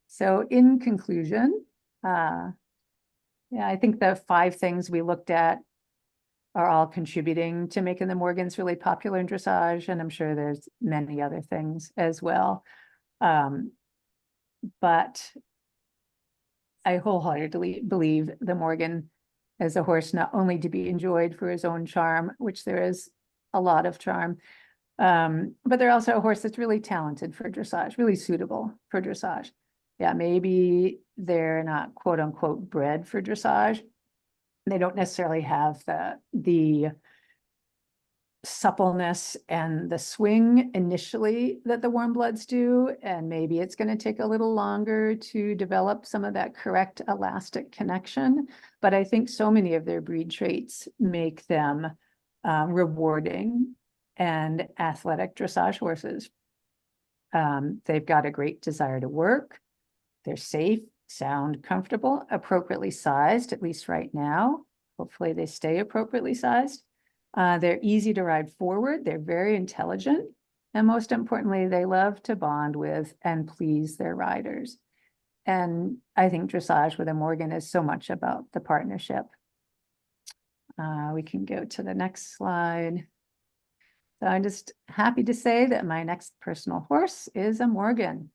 So in conclusion, yeah, I think the 5 things we looked at are all contributing to making the Morgans really popular in dressage, and I'm sure there's many other things as well. But I wholeheartedly believe the Morgan is a horse not only to be enjoyed for his own charm, which there is a lot of charm, but they're also a horse that's really talented for dressage, really suitable for dressage. Yeah, maybe they're not quote unquote bred for dressage. They don't necessarily have the suppleness and the swing initially that the Warmbloods do, and maybe it's going to take a little longer to develop some of that correct elastic connection. But I think so many of their breed traits make them rewarding and athletic dressage horses. They've got a great desire to work. They're safe, sound, comfortable, appropriately sized, at least right now. Hopefully they stay appropriately sized. They're easy to ride forward. They're very intelligent. And most importantly, they love to bond with and please their riders. And I think dressage with a Morgan is so much about the partnership. We can go to the next slide. So I'm just happy to say that my next personal horse is a Morgan.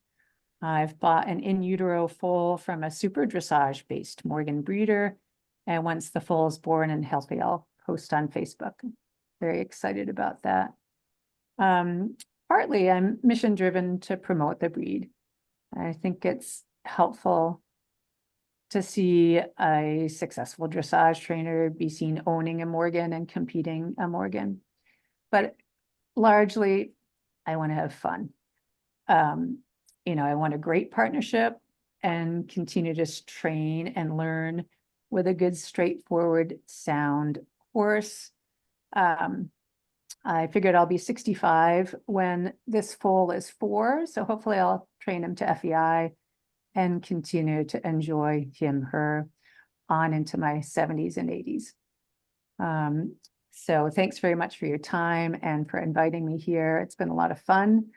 I've bought an in utero foal from a super dressage based Morgan breeder. And once the foal is born and healthy, I'll post on Facebook. Very excited about that. Partly I'm mission driven to promote the breed. I think it's helpful to see a successful dressage trainer be seen owning a Morgan and competing a Morgan. But largely, I want to have fun. You know, I want a great partnership and continue to train and learn with a good, straightforward, sound horse. I figured I'll be 65 when this foal is 4, so hopefully I'll train him to FEI and continue to enjoy him, her on into my 70s and 80s. So thanks very much for your time and for inviting me here. It's been a lot of fun.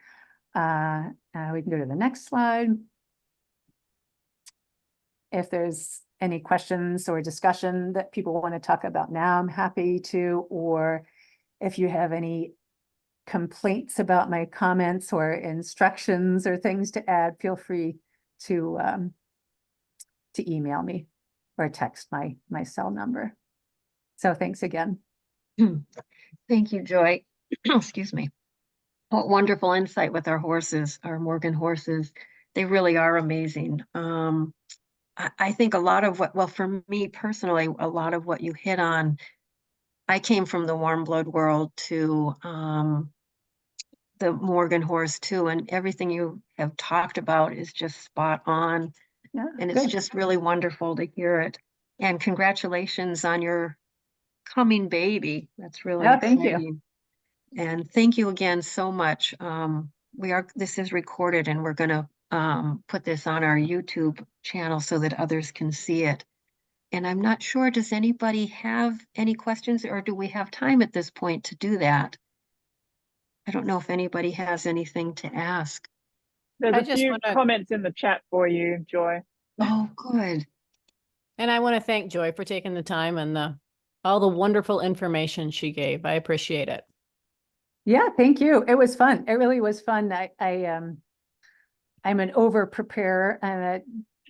We can go to the next slide. If there's any questions or discussion that people want to talk about now, I'm happy to, or if you have any complaints about my comments or instructions or things to add, feel free to email me or text my cell number. So thanks again. Thank you, Joy. Excuse me. What wonderful insight with our horses, our Morgan horses. They really are amazing. I think a lot of what, well, for me personally, a lot of what you hit on, I came from the Warmblood world to the Morgan horse too, and everything you have talked about is just spot on. Yeah, And it's good. just really wonderful to hear it. And congratulations on your coming baby. That's really Oh, thank you. exciting. And thank you again so much. This is recorded and we're gonna put this on our YouTube channel so that others can see it. And I'm not sure, does anybody have any questions, or do we have time at this point to do that? I don't know if anybody has anything to ask. There's I a just few wanna- comments in the chat for you, Joy. Oh, good. And I want to thank Joy for taking the time and all the wonderful information she gave. I appreciate it. Yeah, thank you. It was fun. It really was fun. I'm an over preparer. I'm a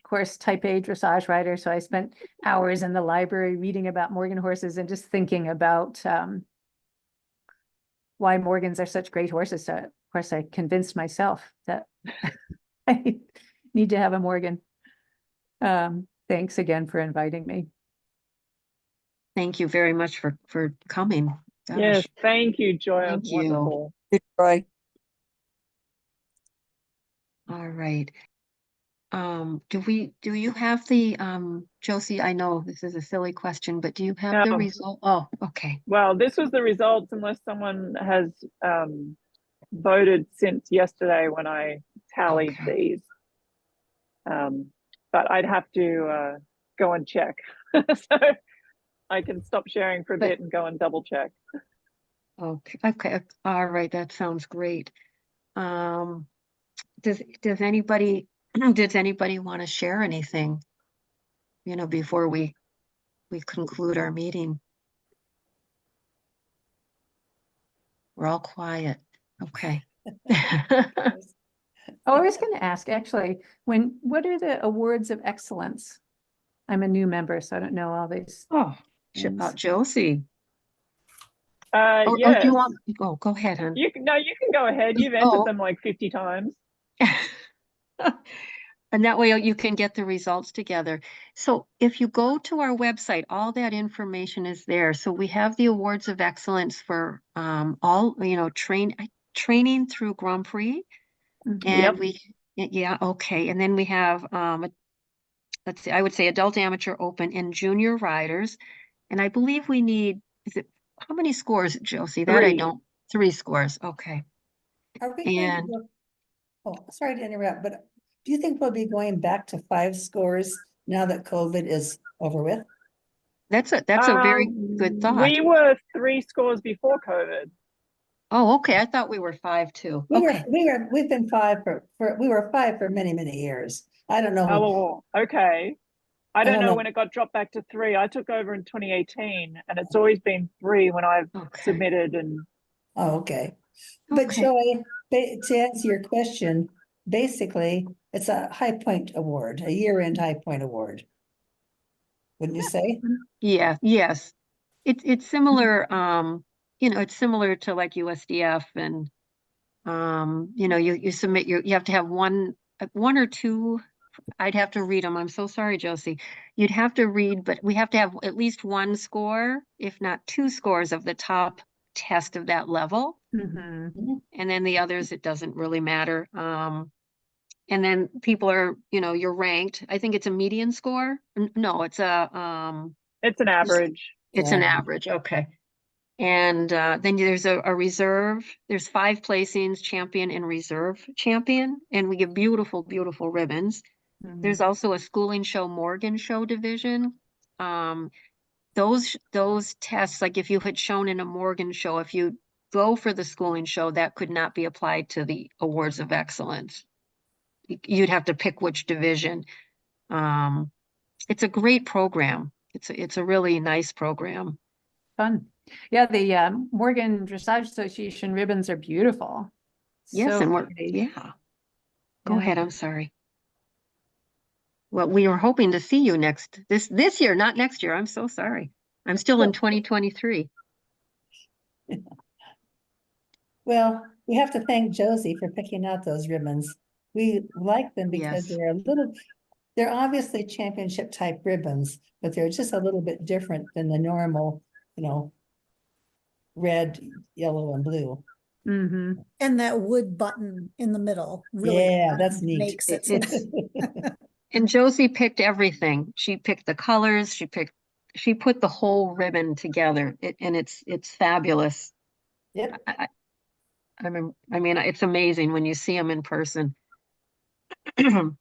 course type A dressage rider, so I spent hours in the library reading about Morgan horses and just thinking about why Morgans are such great horses. So of course I convinced myself that I need to have a Morgan. Thanks again for inviting me. Thank you very much for coming. Gosh. Yes, thank you, Joy. It was Thank you. wonderful. Roy. All right. Do you have the, Josie, I know this is a silly question, but do you have the No. result? Oh, okay. Well, this was the results unless someone has voted since yesterday when I tallied Okay. these. But I'd have to go and check. So I can stop sharing for a But- bit and go and double check. Okay, okay, all right, that sounds great. Does anybody want to share anything, before we conclude our meeting? We're all quiet. Okay. Oh, I was going to ask, actually, what are the awards of excellence? I'm a new member, so I don't know all these. Oh, things. Josie. Yes. Do you want, go ahead, hon. You can go ahead. You've entered Oh. them like 50 times. And that way you can get the results together. So if you go to our website, all that information is there. So we have the awards of excellence for all, training through Grand Prix. Mhm. And yeah, okay. And then we have, let's see, I would say adult amateur open and junior riders. And I believe we need, how many scores, Josie? That I 3. don't, 3 scores. Okay. Are we going to And go? Oh, sorry to interrupt, but do you think we'll be going back to 5 scores now that COVID is over with? that's a very good thought. We were 3 scores before COVID. Oh, okay. I thought we were 5 too. Okay. We've been 5 we were 5 for many, many years. I don't know. Oh, okay. I don't don't know know. when it got dropped back to 3. I took over in 2018 and it's always been 3 when I've Okay. submitted and Oh, okay. But Okay. Joy, to answer your question, basically, it's a high point award, a year-end high point award. Wouldn't you say? Yeah, yes. It's similar, it's similar to like USDF and, you submit you have to have one or two. I'd have to read them. I'm so sorry, Josie. You'd have to read, but we have to have at least 1 score, if not 2 scores of the top test of that level. Mhm. And then the others, it doesn't really matter. And then people are, you're ranked. I think it's a median score. No, it's it's an average. it's an average. Okay. And then there's a reserve. There's 5 placings, champion and reserve champion. And we give beautiful, beautiful ribbons. There's Mhm. also a schooling show, Morgan show division. Those tests, like if you had shown in a Morgan show, if you go for the schooling show, that could not be applied to the awards of excellence. You'd have to pick which division. it's a great program. It's a really nice program. Fun. Yeah, the Morgan Dressage Association ribbons are beautiful. Yes, So and we're, pretty. yeah. Go Yeah. ahead, I'm sorry. Well, we were hoping to see you this year, not next year. I'm so sorry. I'm still in 2023. Well, we have to thank Josie for picking out those ribbons. We like them because Yes. they're obviously championship type ribbons, but they're just a little bit different than the normal, red, yellow, and blue. Mm-hmm. And that wood button in the middle really Yeah, that's neat. makes it. so- It's and Josie picked everything. She picked the colors. She put the whole ribbon together. And it's fabulous. Yep. I mean, it's amazing when you see them in person. But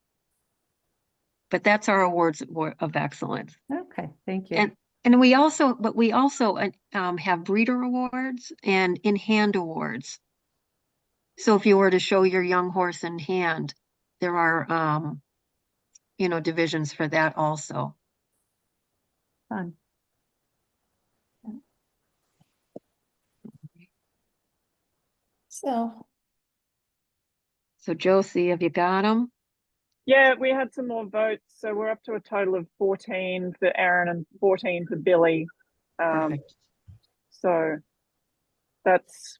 that's our awards of excellence. Okay, thank you. And we also have breeder awards and in hand awards. So if you were to show your young horse in hand, there are divisions for that also. Fun. So, Josie, have you got them? Yeah, we had some more votes, so we're up to a total of 14 for Aaron and 14 for Billy. Perfect. So that's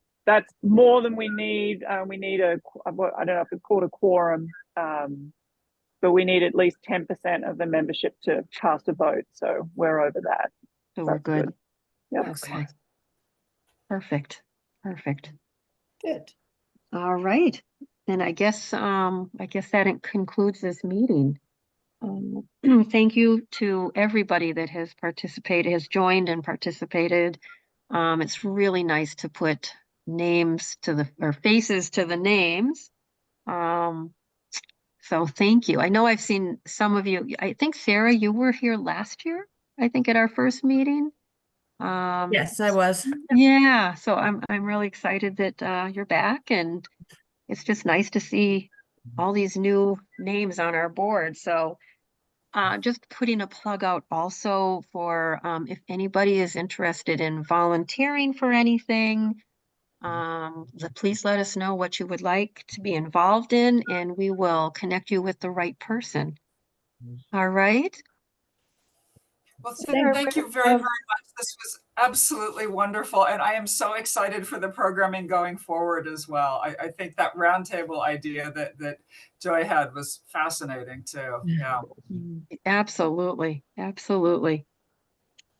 more than we need. We need I don't know if it's called a quorum, but we need at least 10% of the membership to cast a vote. So we're over that. So we're That's good. Yep. Okay. Perfect. good. All right. And I guess that concludes this meeting. Thank you to everybody that has joined and participated. It's really nice to put faces to the names. So thank you. I know I've seen some of you. I think Sarah, you were here last year, I think at our first meeting. Yes, I was. Yeah, so I'm really excited that you're back, and it's just nice to see all these new names on our board. So just putting a plug out also for if anybody is interested in volunteering for anything, please let us know what you would like to be involved in, and we will connect you with the right person. All right. Well, Sarah, thank you very, very much. This was absolutely wonderful. And I am so excited for the programming going forward as well. I think that roundtable idea that Joy had was fascinating too. Yeah. Absolutely.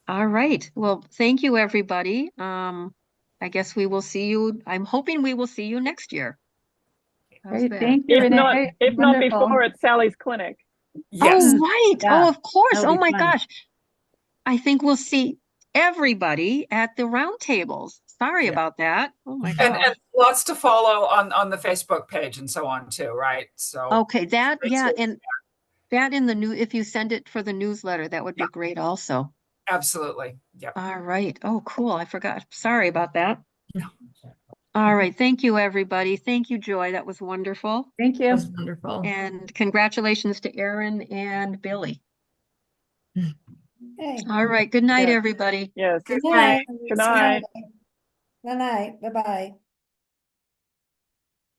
All right. Well, thank you, everybody. I guess we will see you. I'm hoping we will see you next year. How's Great, that? thank you, If not Renee. Wonderful. before at Sally's clinic. Yes. Oh, right. Yeah, Oh, of course. that'll Oh be my fun. gosh. I think we'll see everybody at the roundtables. Sorry Yeah. about that. Oh my And gosh. lots to follow on the Facebook page and so on too, right? So Okay, great yeah, stuff. and that in the if you send it for the newsletter, that would be great also. Absolutely. Yeah. All right. Oh, cool. I forgot. Sorry about that. No. All right. Thank you, everybody. Thank you, Joy. That was wonderful. Thank It you. was wonderful. And congratulations to Aaron and Billy. Okay. All right. Good night, Yeah. everybody. Yes. Good night. Good night. Good night. Bye-bye.